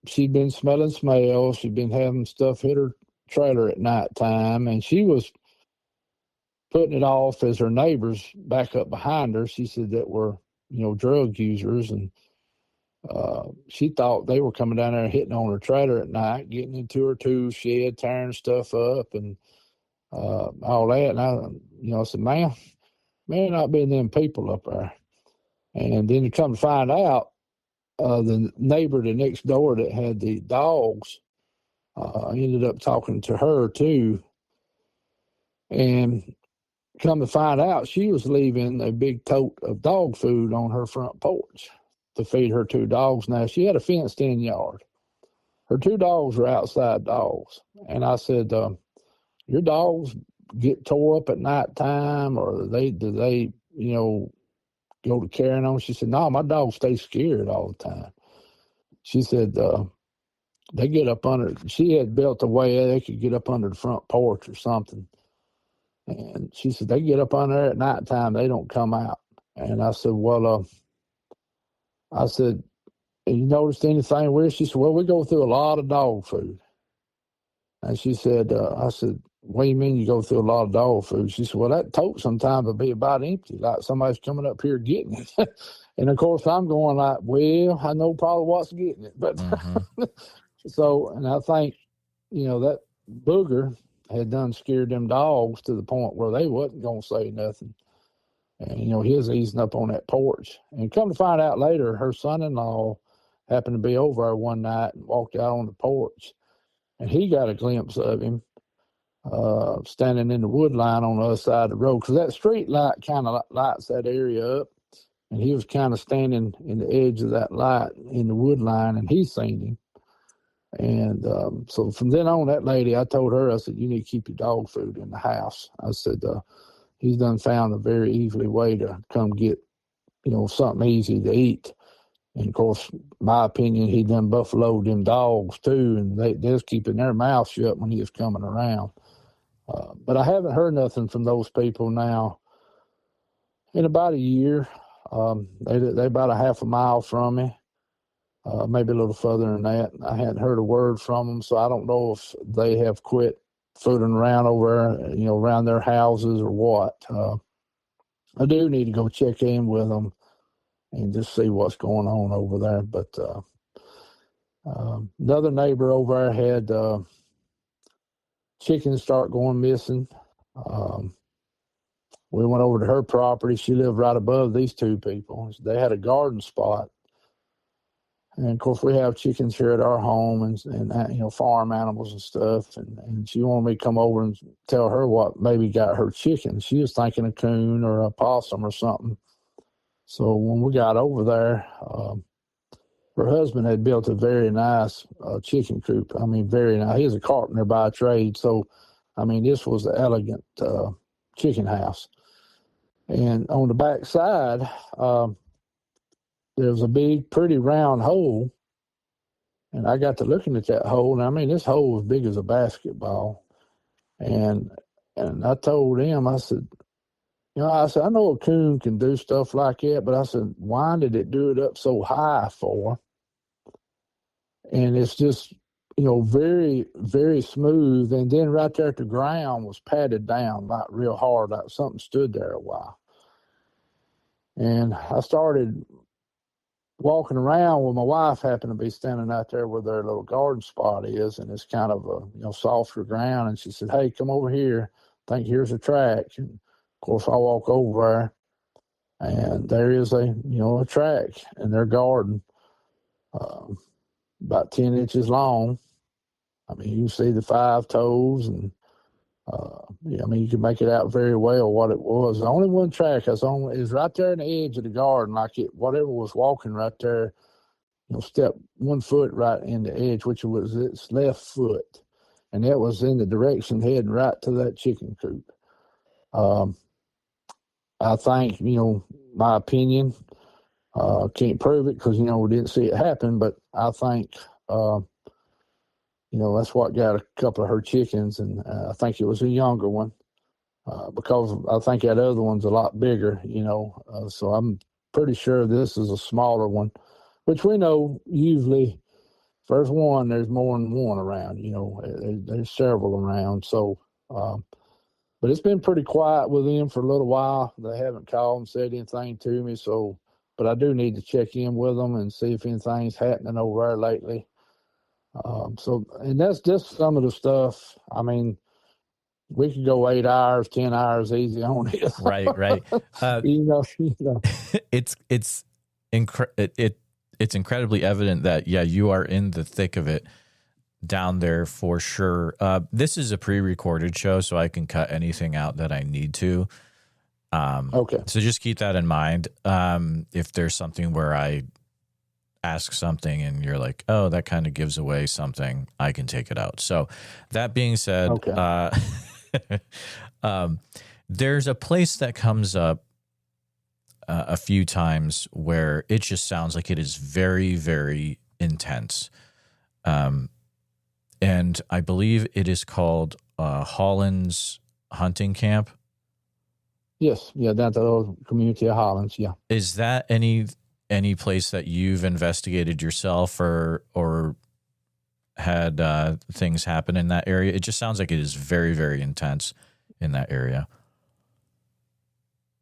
she'd been smelling smells. She'd been having stuff hit her trailer at nighttime, and she was putting it off as her neighbors back up behind her, she said, that were, drug users. And she thought they were coming down there and hitting on her trailer at night, getting into her tool shed, tearing stuff up and all that. And I said, man, not being them people up there. And then to come to find out, the neighbor the next door that had the dogs ended up talking to her too. And come to find out, she was leaving a big tote of dog food on her front porch to feed her 2 dogs. Now, she had a fenced-in yard. Her 2 dogs were outside dogs. And I said, your dogs get tore up at nighttime, or do they go to carrying on? She said, no, my dogs stay scared all the time. She said, they get up under, she had built a way they could get up under the front porch or something. And she said, they get up under there at nighttime, they don't come out. And I said, well, have you noticed anything weird? She said, well, we go through a lot of dog food. And she said, I said, what do you mean you go through a lot of dog food? She said, well, that tote sometimes will be about empty, like somebody's coming up here getting it. And, of course, I'm going like, well, I know probably what's getting it. But so, and I think, that booger had done scared them dogs to the point where they wasn't going to say nothing. And, he was easing up on that porch. And come to find out later, her son-in-law happened to be over there one night and walked out on the porch. And he got a glimpse of him standing in the wood line on the other side of the road. Because that street light kind of lights that area up. And he was kind of standing in the edge of that light in the wood line, and he seen him. And so from then on, that lady, I told her, I said, you need to keep your dog food in the house. I said, he's done found a very easy way to come get, something easy to eat. And, of course, my opinion, he done buffaloed them dogs, too, and they was keeping their mouth shut when he was coming around. But I haven't heard nothing from those people now in about a year. They about a half a mile from me. Maybe a little further than that. I hadn't heard a word from them, so I don't know if they have quit footing around over there, around their houses or what. I do need to go check in with them and just see what's going on over there. But another neighbor over there had chickens start going missing. We went over to her property. She lived right above these two people. They had a garden spot. And, of course, we have chickens here at our home and farm animals and stuff. And she wanted me to come over and tell her what maybe got her chickens. She was thinking a coon or a possum or something. So when we got over there, her husband had built a very nice chicken coop. I mean, very nice. He was a carpenter by trade. So, I mean, this was an elegant chicken house. And on the back side, there was a big, pretty round hole, and I got to looking at that hole, and I mean, this hole was big as a basketball. And I told him, I said, I know a coon can do stuff like that, but I said, why did it do it up so high for? And it's just, very, very smooth. And then right there at the ground was patted down, like real hard, like something stood there a while. And I started walking around where my wife happened to be standing out there where their little garden spot is, and it's kind of a softer ground. And she said, hey, come over here. I think here's a track. And of course, I walk over there, and there is a track in their garden, about 10 inches long. I mean, you can see the 5 toes, and you can make it out very well what it was. The only one track is right there in the edge of the garden, like whatever was walking right there, step 1 foot right in the edge, which was its left foot, and that was in the direction heading right to that chicken coop. I think, my opinion, can't prove it because, we didn't see it happen, but I think, that's what got a couple of her chickens, and I think it was a younger one because I think that other one's a lot bigger, so I'm pretty sure this is a smaller one, which we know usually first one, there's more than one around, there's several around. So, but it's been pretty quiet with them for a little while. They haven't called and said anything to me. So, but I do need to check in with them and see if anything's happening over there lately. And that's just some of the stuff. I mean, we could go 8 hours, 10 hours easy on it. Right. It's incredibly evident that, you are in the thick of it down there for sure. This is a pre-recorded show, so I can cut anything out that I need to. Okay. So just keep that in mind. If there's something where I ask something and you're like, oh, that kind of gives away something, I can take it out. So that being said, okay. There's a place that comes up a few times where it just sounds like it is very, very intense. And I believe it is called Hollins Hunting Camp. Yes. Yeah. That's the community of Hollins. Yeah. Is that any place that you've investigated yourself or had things happen in that area? It just sounds like it is very, very intense in that area.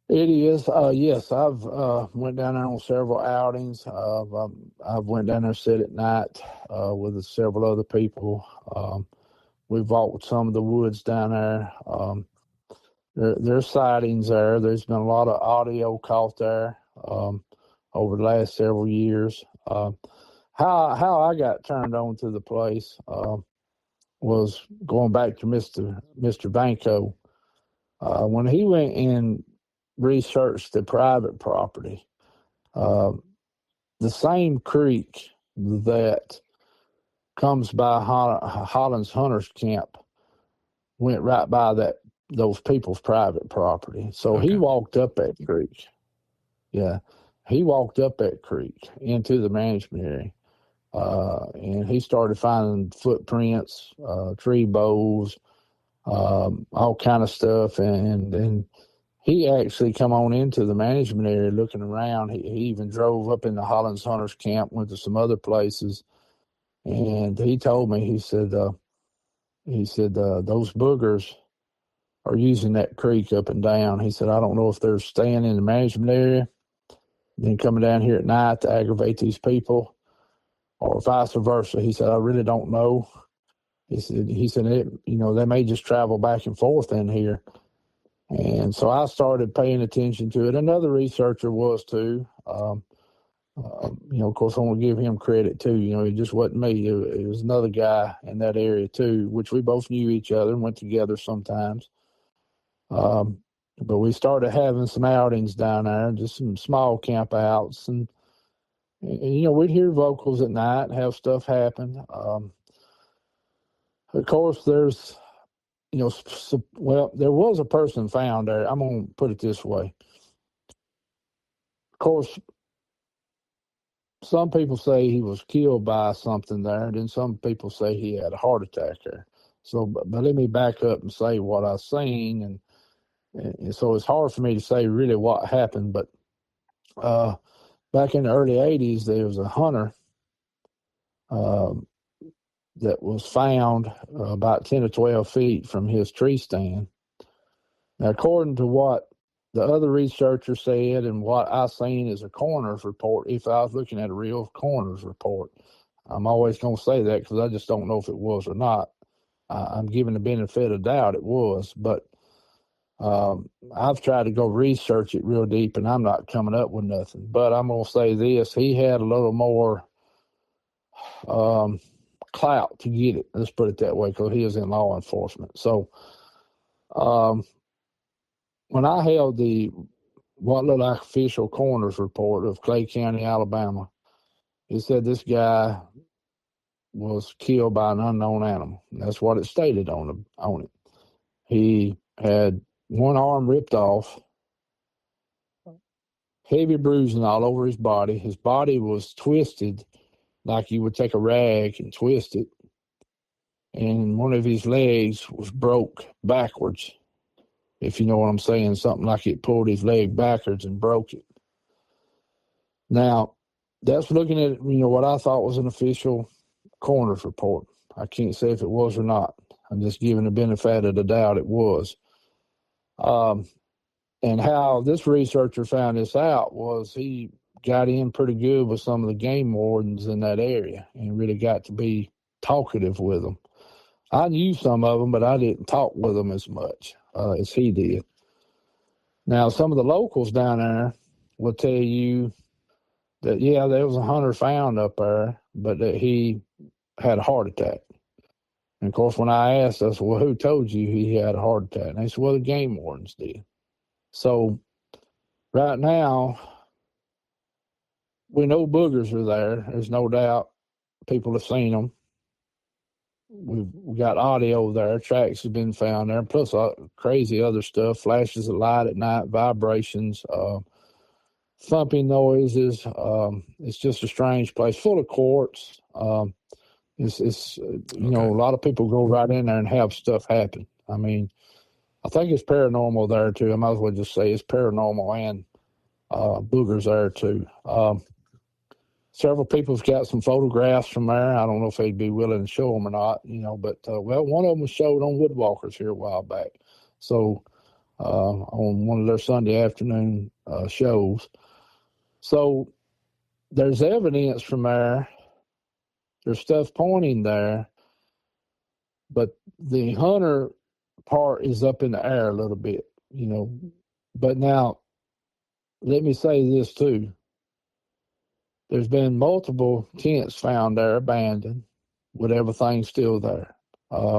It is. Yes, I've went down there on several outings. I've went down there, sit at night with several other people. we've walked some of the woods down there. There's sightings there. There's been a lot of audio caught there over the last several years. How I got turned on to the place was going back to Mr. Banco. When he went and researched the private property, the same creek that comes by Hollins Hunters Camp went right by those people's private property. So he walked up that creek. Yeah. He walked up that creek into the management area. And he started finding footprints, tree bows, all kind of stuff. And he actually come on into the management area looking around. He even drove up in the Hollins Hunters Camp, went to some other places. And he told me, he said, those boogers are using that creek up and down. He said, I don't know if they're staying in the management area, then coming down here at night to aggravate these people, or vice versa. He said, I really don't know. He said, they may just travel back and forth in here. And so I started paying attention to it. Another researcher was too. Of course, I want to give him credit too. It just wasn't me. It was another guy in that area too, which we both knew each other and went together sometimes. But we started having some outings down there, just some small camp outs. And we'd hear vocals at night, have stuff happen. Of course, there's, there was a person found there. I'm going to put it this way. Of course, some people say he was killed by something there, and then some people say he had a heart attack there. So, but let me back up and say what I've seen, and so it's hard for me to say really what happened. But back in the early '80s, there was a hunter that was found about 10 or 12 feet from his tree stand. Now, according to what the other researcher said and what I seen as a coroner's report, if I was looking at a real coroner's report, I'm always going to say that because I just don't know if it was or not. I'm giving the benefit of doubt it was, but I've tried to go research it real deep, and I'm not coming up with nothing. But I'm going to say this. He had a little more clout to get it. Let's put it that way, because he was in law enforcement. So when I held what looked like official coroner's report of Clay County, Alabama, it said this guy was killed by an unknown animal. That's what it stated on it. He had one arm ripped off, heavy bruising all over his body. His body was twisted like you would take a rag and twist it. And one of his legs was broke backwards, if you know what I'm saying, something like it pulled his leg backwards and broke it. Now, that's looking at, what I thought was an official coroner's report. I can't say if it was or not. I'm just giving the benefit of the doubt it was. And how this researcher found this out was he got in pretty good with some of the game wardens in that area and really got to be talkative with them. I knew some of them, but I didn't talk with them as much as he did. Now, some of the locals down there will tell you that, yeah, there was a hunter found up there, but that he had a heart attack. And, of course, when I asked, I said, well, who told you he had a heart attack? And they said, well, the game wardens did. So right now, we know boogers are there. There's no doubt people have seen them. We've got audio there. Tracks have been found there, plus crazy other stuff, flashes of light at night, vibrations, thumping noises. It's just a strange place, full of quartz. It's a lot of people go right in there and have stuff happen. I mean, I think it's paranormal there too. I might as well just say it's paranormal and boogers there too. Several people's got some photographs from there. I don't know if they'd be willing to show them or not, but one of them was showed on Woodwalkers here a while back. So on one of their Sunday afternoon shows. So there's evidence from there. There's stuff pointing there But the hunter part is up in the air a little bit, But now, let me say this too. There's been multiple tents found there abandoned with everything still there.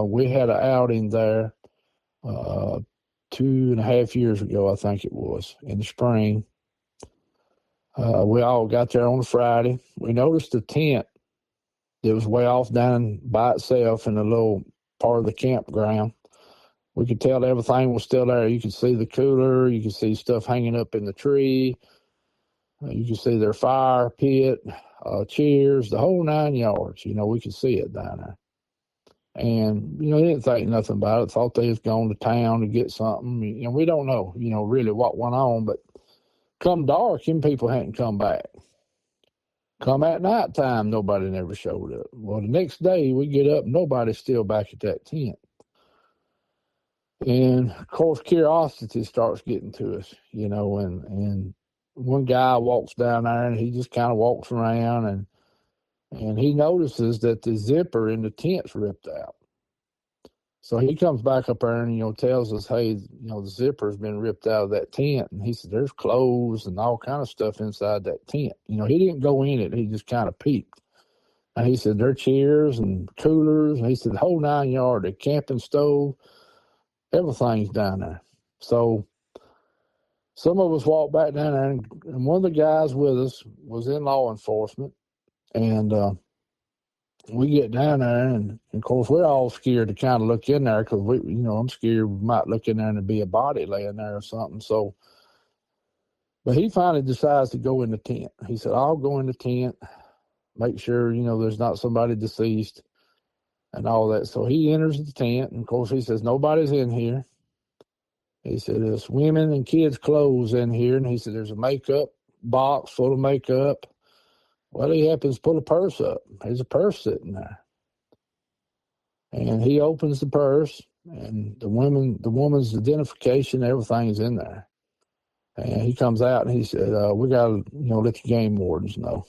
We had an outing there 2.5 years ago, I think it was, in the spring. We all got there on a Friday. We noticed a tent that was way off down by itself in a little part of the campground. We could tell everything was still there. You could see the cooler. You could see stuff hanging up in the tree. You could see their fire pit, chairs, the whole 9 yards. We could see it down there. And, they didn't think nothing about it. Thought they was going to town to get something. We don't know, really what went on. But come dark, them people hadn't come back. Come at nighttime, nobody never showed up. Well, the next day we get up, nobody's still back at that tent. And, of course, curiosity starts getting to us, and one guy walks down there and he just kind of walks around and he notices that the zipper in the tent's ripped out. So he comes back up there and, tells us, hey, the zipper's been ripped out of that tent. And he said, there's clothes and all kind of stuff inside that tent. He didn't go in it. He just kind of peeked. And he said, there are chairs and coolers. And he said, the whole 9 yards, the camping stove, everything's down there. So some of us walked back down there, and one of the guys with us was in law enforcement. And we get down there, and of course, we're all scared to kind of look in there because I'm scared we might look in there and be a body laying there or something. So, but he finally decides to go in the tent. He said, I'll go in the tent, make sure, there's not somebody deceased and all that. So he enters the tent, and of course, he says, nobody's in here. He said, there's women and kids' clothes in here. And he said, there's a makeup box full of makeup. Well, he happens to pull a purse up. There's a purse sitting there. And he opens the purse, and the woman's identification, everything is in there. And he comes out and he said, we got to, let the game wardens know.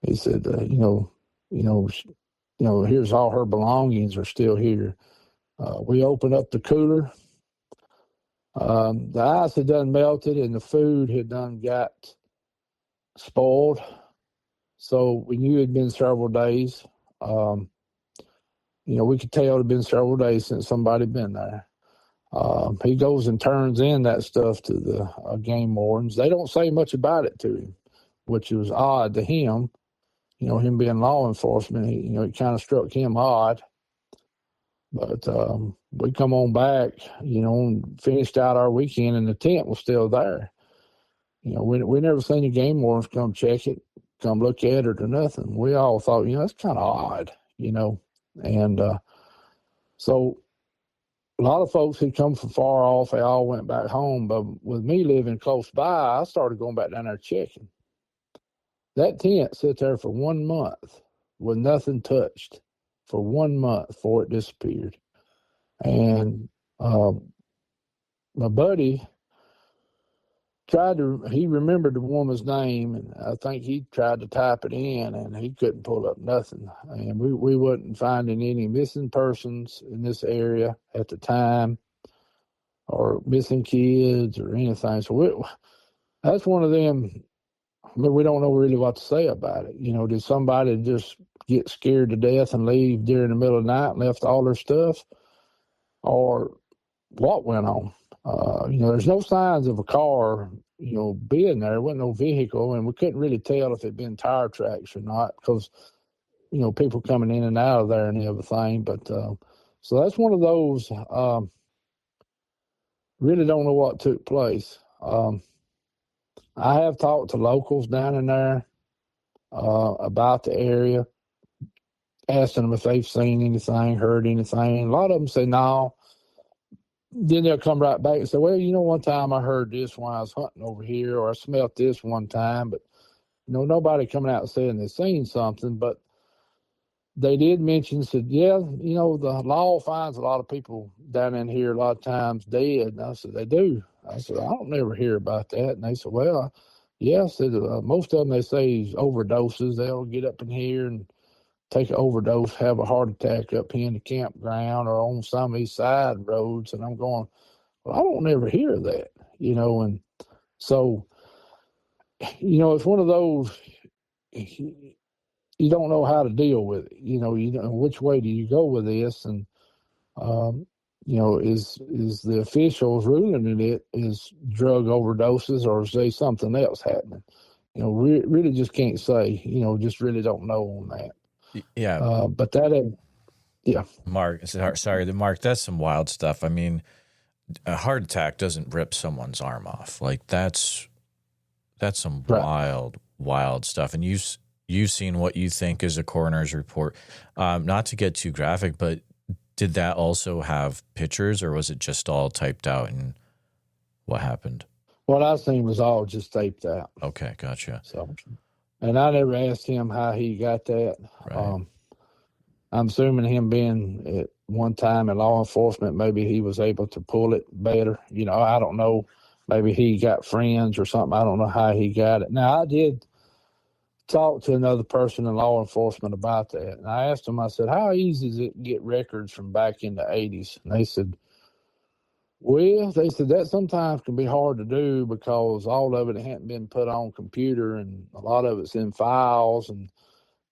He said, here's all her belongings are still here. We opened up the cooler. The ice had done melted and the food had done got spoiled. So we knew it had been several days. We could tell it had been several days since somebody had been there. He goes and turns in that stuff to the game wardens. They don't say much about it to him, which was odd to him. Him being law enforcement, it kind of struck him odd. But we come on back, and finished out our weekend, and the tent was still there. We never seen the game wardens come check it, come look at it or nothing. We all thought, that's kind of odd, And so a lot of folks who come from far off, they all went back home. But with me living close by, I started going back down there checking. That tent sat there for 1 month with nothing touched for 1 month before it disappeared. And my buddy he remembered the woman's name, and I think he tried to type it in, and he couldn't pull up nothing. And we wasn't finding any missing persons in this area at the time, or missing kids or anything. So that's one of them. We don't know really what to say about it. Did somebody just get scared to death and leave during the middle of the night and left all their stuff? Or what went on? There's no signs of a car, being there. There wasn't no vehicle, and we couldn't really tell if it'd been tire tracks or not because, people coming in and out of there and everything. But so that's one of those, really don't know what took place. I have talked to locals down in there about the area, asking them if they've seen anything, heard anything. A lot of them say no. Then they'll come right back and say, well, one time I heard this when I was hunting over here, or I smelt this one time. But, nobody coming out and saying they've seen something. But they did mention, said, yeah, the law finds a lot of people down in here a lot of times dead. And I said, they do. I said, I don't never hear about that. And they said, well, yeah, I said, most of them, they say overdoses. They'll get up in here and take an overdose, have a heart attack up here in the campground or on some of these side roads. And I'm going, well, I don't ever hear that, and so, it's one of those, you don't know how to deal with it. You don't know which way do you go with this. And, is the officials ruling it is drug overdoses or is there something else happening? Really just can't say, just really don't know on that. Yeah. But that, yeah. Mark, Mark, that's some wild stuff. I mean, a heart attack doesn't rip someone's arm off. Like that's some Right. wild stuff. And you've seen what you think is a coroner's report. Not to get too graphic, but did that also have pictures or was it just all typed out and what happened? What I seen was all just taped out. Okay, gotcha. So, and I never asked him how he got that. Right. I'm assuming him being at one time in law enforcement, maybe he was able to pull it better. I don't know. Maybe he got friends or something. I don't know how he got it. Now, I did talk to another person in law enforcement about that. And I asked them, I said, how easy is it to get records from back in the 80s? And they said, that sometimes can be hard to do because all of it hadn't been put on computer and a lot of it's in files and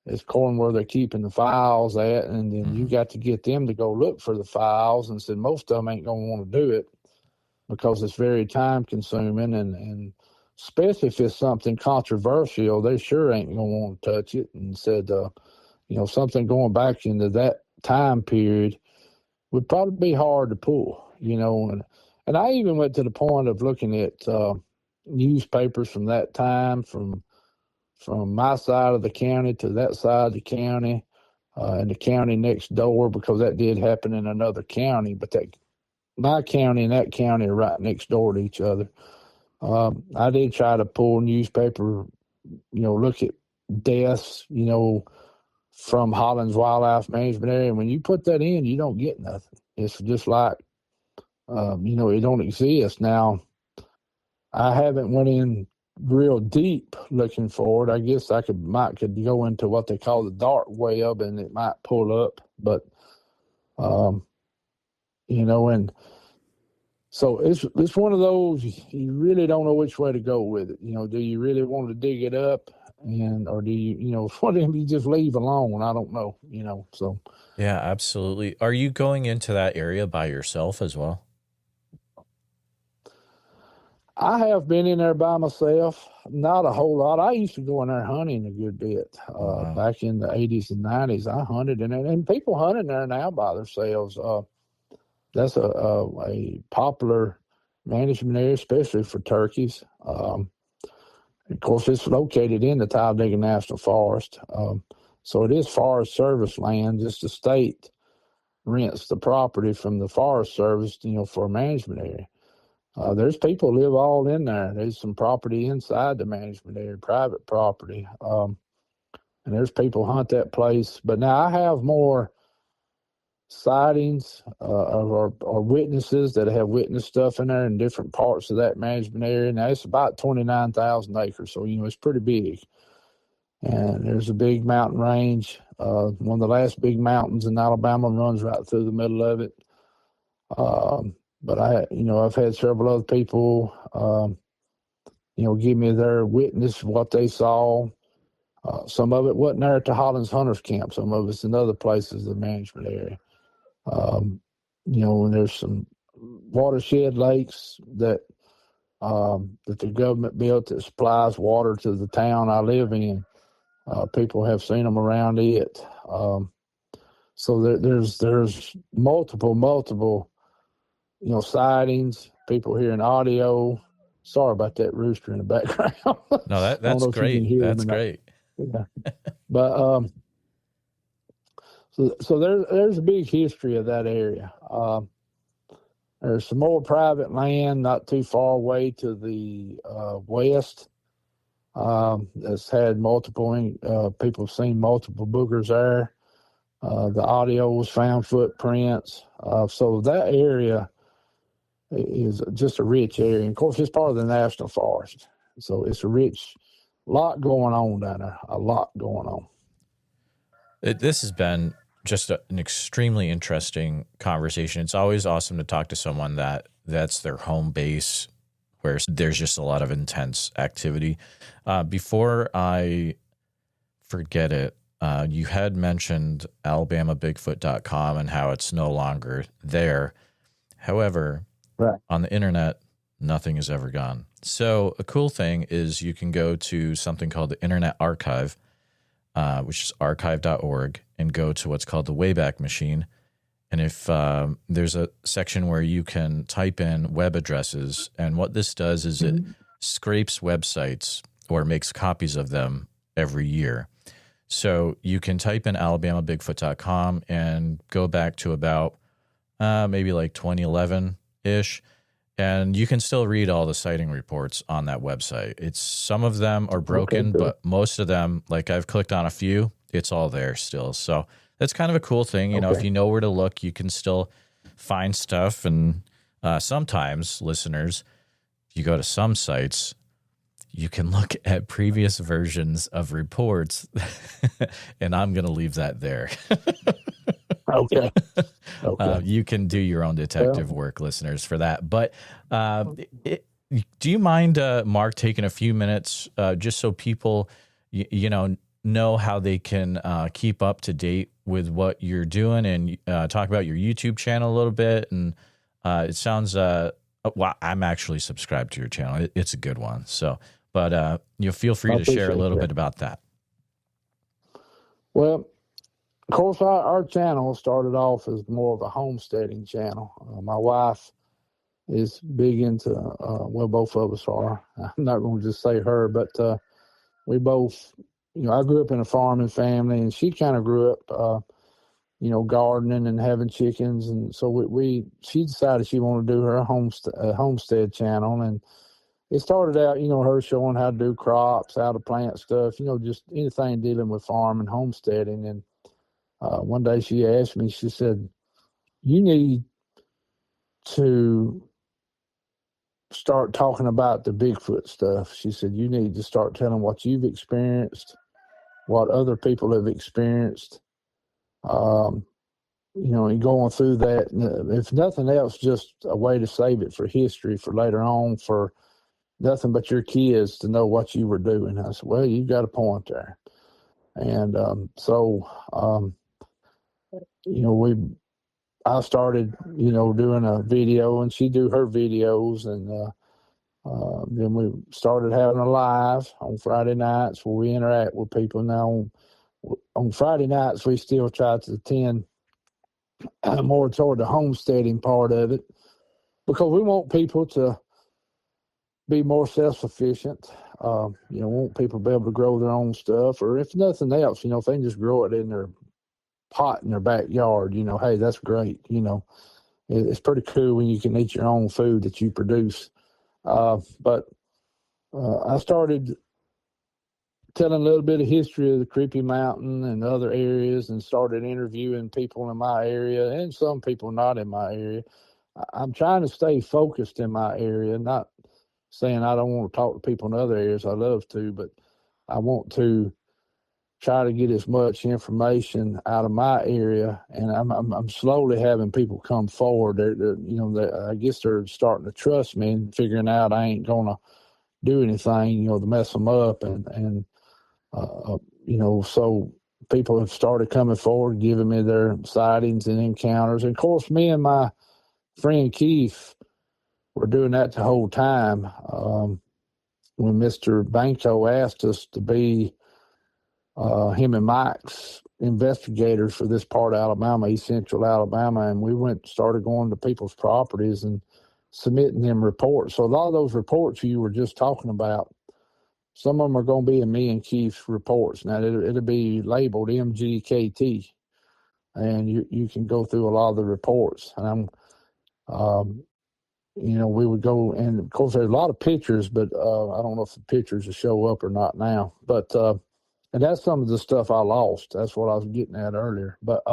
it's according where they're keeping the files at. And then you got to get them to go look for the files and said most of them ain't going to want to do it because it's very time consuming and especially if it's something controversial, they sure ain't going to want to touch it. And said, something going back into that time period would probably be hard to pull, and I even went to the point of looking at newspapers from that time, from my side of the county to that side of the county, and the county next door, because that did happen in another county, but my county and that county are right next door to each other. I did try to pull newspaper, look at deaths, from Hollins Wildlife Management Area. And when you put that in, you don't get nothing. It's just like, it don't exist. Now, I haven't went in real deep looking for it. I guess I could go into what they call the dark web and it might pull up. But, and so it's one of those, you really don't know which way to go with it. Do you really want to dig it up or do you, what do you just leave alone? I don't know, so. Yeah, absolutely. Are you going into that area by yourself as well? I have been in there by myself, not a whole lot. I used to go in there hunting a good bit. Wow. Back in the 80s and 90s, I hunted in it, and people hunt in there now by themselves. That's a popular management area, especially for turkeys. Of course, it's located in the Talladega National Forest. So it is Forest Service land. Just the state rents the property from the Forest Service, for a management area. There's people live all in there. There's some property inside the management area, private property. And there's people hunt that place. But now I have more sightings or witnesses that have witnessed stuff in there in different parts of that management area. Now, it's about 29,000 acres, so, it's pretty big. And there's a big mountain range. One of the last big mountains in Alabama runs right through the middle of it. But I've had several other people, give me their witness of what they saw. Some of it wasn't there at the Hollins Hunters Camp. Some of it's in other places in the management area. And there's some watershed lakes that the government built that supplies water to the town I live in. People have seen them around it. So there's multiple, sightings, people hearing audio. Sorry about that rooster in the background. No, that's great. That's great. Yeah. But so there's a big history of that area. There's some more private land not too far away to the west. That's had multiple people have seen multiple boogers there. The audio was found footprints. So that area is just a rich area. And of course, it's part of the national forest. So it's a lot going on down there, a lot going on. This has been just an extremely interesting conversation. It's always awesome to talk to someone that's their home base, where there's just a lot of intense activity. Before I forget it, you had mentioned alabamabigfoot.com and how it's no longer there. However, Right. on the internet, nothing is ever gone. So a cool thing is you can go to something called the Internet Archive, which is archive.org, and go to what's called the Wayback Machine. And if there's a section where you can type in web addresses, and what this does is it scrapes websites or makes copies of them every year. So you can type in alabamabigfoot.com and go back to about maybe like 2011-ish, and you can still read all the sighting reports on that website. Some of them are broken, but most of them, like I've clicked on a few, it's all there still. So that's kind of a cool thing. You know, if you know where to look, you can still find stuff. And sometimes, listeners, if you go to some sites, you can look at previous versions of reports, and I'm going to leave that there. Okay. You can do your own detective work, listeners, for that. But do you mind, Mark, taking a few minutes just so people, know how they can keep up to date with what you're doing, and talk about your YouTube channel a little bit? And it sounds, well, I'm actually subscribed to your channel. It's a good one. So, but feel free to share a little bit about that. Well, of course, our channel started off as more of a homesteading channel. My wife is big into, well, both of us are. I'm not going to just say her, but we both, I grew up in a farming family, and she kind of grew up, gardening and having chickens. And so she decided she wanted to do her homestead channel. And it started out, her showing how to do crops, how to plant stuff, just anything dealing with farm and homesteading. And one day she asked me, she said, "You need to start talking about the Bigfoot stuff." She said, "You need to start telling what you've experienced, what other people have experienced, and going through that. If nothing else, just a way to save it for history for later on, for nothing but your kids to know what you were doing." I said, "Well, you got a point there." And I started, doing a video, and she do her videos, and then we started having a live on Friday nights where we interact with people. Now, on Friday nights, we still try to attend more toward the homesteading part of it, because we want people to be more self-sufficient. Want people to be able to grow their own stuff, or if nothing else, if they can just grow it in their pot in their backyard, hey, that's great. It's pretty cool when you can eat your own food that you produce. But I started telling a little bit of history of the Creepy Mountain and other areas, and started interviewing people in my area and some people not in my area. I'm trying to stay focused in my area, not saying I don't want to talk to people in other areas. I love to, but I want to try to get as much information out of my area, and I'm slowly having people come forward. I guess they're starting to trust me and figuring out I ain't gonna do anything, to mess them up, and so people have started coming forward, giving me their sightings and encounters. And of course, me and my friend Keith were doing that the whole time. When Mr. Banco asked us to be him and Mike's investigators for this part of Alabama, East Central Alabama, and we started going to people's properties and submitting them reports. So a lot of those reports you were just talking about, some of them are going to be in me and Keith's reports. Now it'll be labeled MGKT, and you can go through a lot of the reports. And we would go, and of course there's a lot of pictures, but I don't know if the pictures will show up or not now. But and that's some of the stuff I lost. That's what I was getting at earlier. But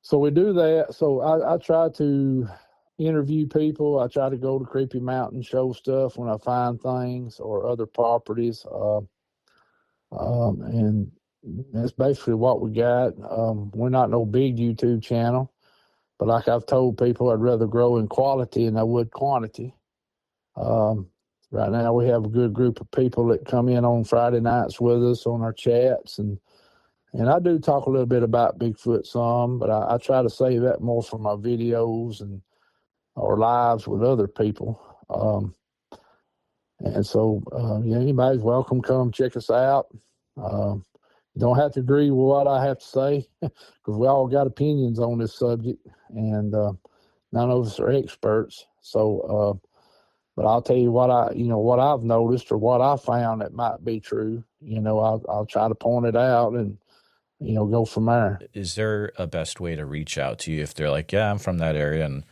so we do that. So I try to interview people. I try to go to Creepy Mountain, show stuff when I find things or other properties. And that's basically what we got. We're not no big YouTube channel, but like I've told people, I'd rather grow in quality than I would quantity. Right now we have a good group of people that come in on Friday nights with us on our chats, and I do talk a little bit about Bigfoot some, but I try to save that more for my videos and or lives with other people. And so, anybody's welcome. Come check us out. You don't have to agree with what I have to say because we all got opinions on this subject, and none of us are experts. So, but I'll tell you what what I've noticed or what I found that might be true. I'll try to point it out and go from there. Is there a best way to reach out to you if they're like, yeah, I'm from that area and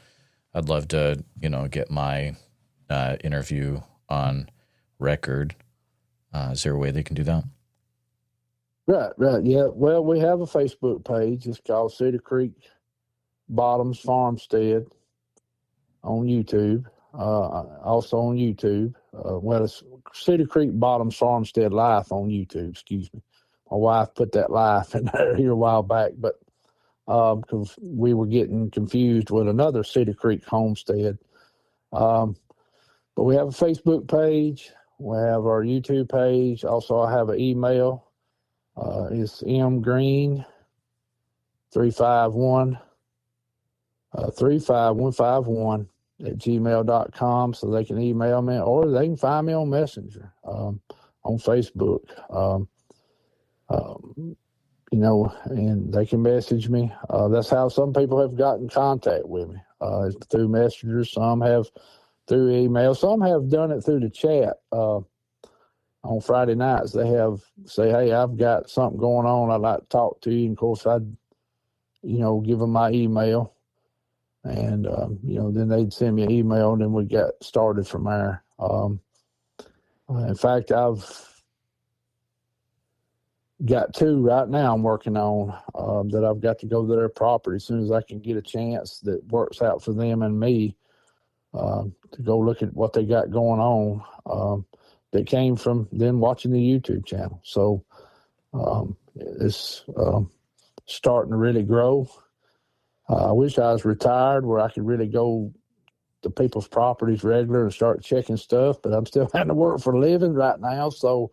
I'd love to, get my interview on record? Is there a way they can do that? Right. Yeah. Well, we have a Facebook page. It's called Cedar Creek Bottoms Farmstead on YouTube. Also on YouTube. It's Cedar Creek Bottoms Farmstead Life on YouTube. Excuse me. My wife put that life in there here a while back, but because we were getting confused with another Cedar Creek homestead. But we have a Facebook page. We have our YouTube page. Also, I have an email. It's mgreen351 35151 at gmail.com, so they can email me or they can find me on Messenger on Facebook. And they can message me. That's how some people have gotten in contact with me, through Messenger. Some have through email. Some have done it through the chat. On Friday nights, they have say, hey, I've got something going on. I'd like to talk to you. And of course, I'd, give them my email. And, then they'd send me an email, and then we got started from there. In fact, I've got two right now I'm working on that I've got to go to their property as soon as I can get a chance that works out for them and me to go look at what they got going on that came from them watching the YouTube channel. So it's starting to really grow. I wish I was retired where I could really go to people's properties regular and start checking stuff, but I'm still having to work for a living right now. So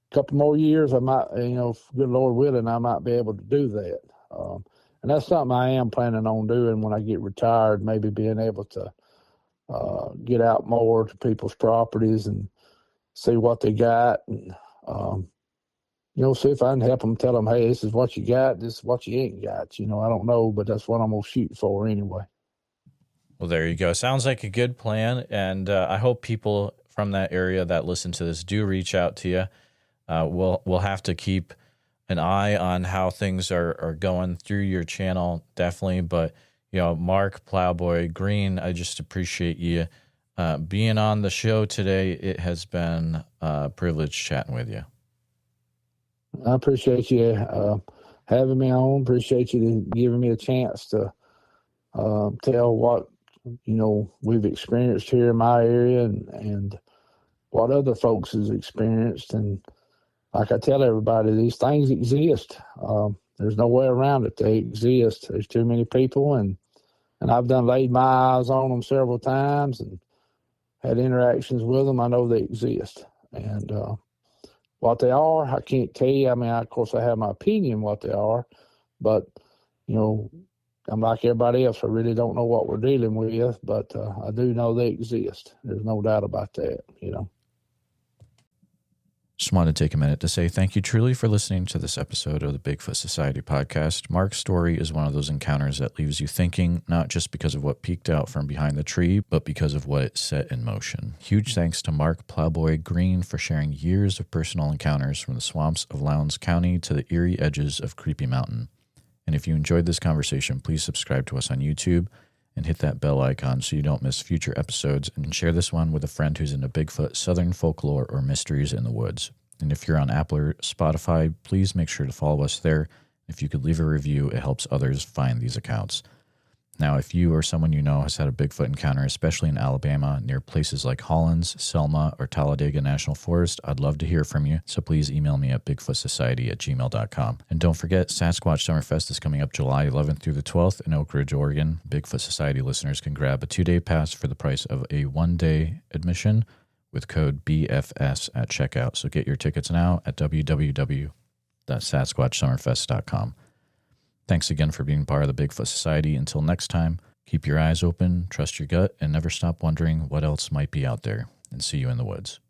a couple more years, I might, good Lord willing, I might be able to do that. And that's something I am planning on doing when I get retired, maybe being able to get out more to people's properties and see what they got and, see if I can help them, tell them, hey, this is what you got, this is what you ain't got. I don't know, but that's what I'm going to shoot for anyway. Well, there you go. Sounds like a good plan. And I hope people from that area that listen to this do reach out to you. We'll have to keep an eye on how things are going through your channel, definitely. But, Mark Plowboy Green, I just appreciate you being on the show today. It has been a privilege chatting with you. I appreciate you having me on. Appreciate you giving me a chance to tell what, we've experienced here in my area and what other folks has experienced. And like I tell everybody, these things exist. There's no way around it. They exist. There's too many people, and I've laid my eyes on them several times and had interactions with them. I know they exist. And what they are, I can't tell you. I mean, of course, I have my opinion what they are, but, I'm like everybody else. I really don't know what we're dealing with, but I do know they exist. There's no doubt about that, Just wanted to take a minute to say thank you truly for listening to this episode of the Bigfoot Society podcast. Mark's story is one of those encounters that leaves you thinking, not just because of what peeked out from behind the tree, but because of what it set in motion. Huge thanks to Mark Plowboy Green for sharing years of personal encounters from the swamps of Lowndes County to the eerie edges of Creepy Mountain. And if you enjoyed this conversation, please subscribe to us on YouTube and hit that bell icon so you don't miss future episodes, and share this one with a friend who's into Bigfoot, Southern folklore, or mysteries in the woods. And if you're on Apple or Spotify, please make sure to follow us there. If you could leave a review, it helps others find these accounts. Now, if you or someone you know has had a Bigfoot encounter, especially in Alabama, near places like Hollins, Selma, or Talladega National Forest, I'd love to hear from you, so please email me at bigfootsociety@gmail.com. And don't forget, Sasquatch Summerfest is coming up July 11th through the 12th in Oak Ridge, Oregon. Bigfoot Society listeners can grab a 2-day pass for the price of a 1-day admission with code BFS at checkout. So get your tickets now at www.sasquatchsummerfest.com. Thanks again for being part of the Bigfoot Society. Until next time, keep your eyes open, trust your gut, and never stop wondering what else might be out there. And see you in the woods.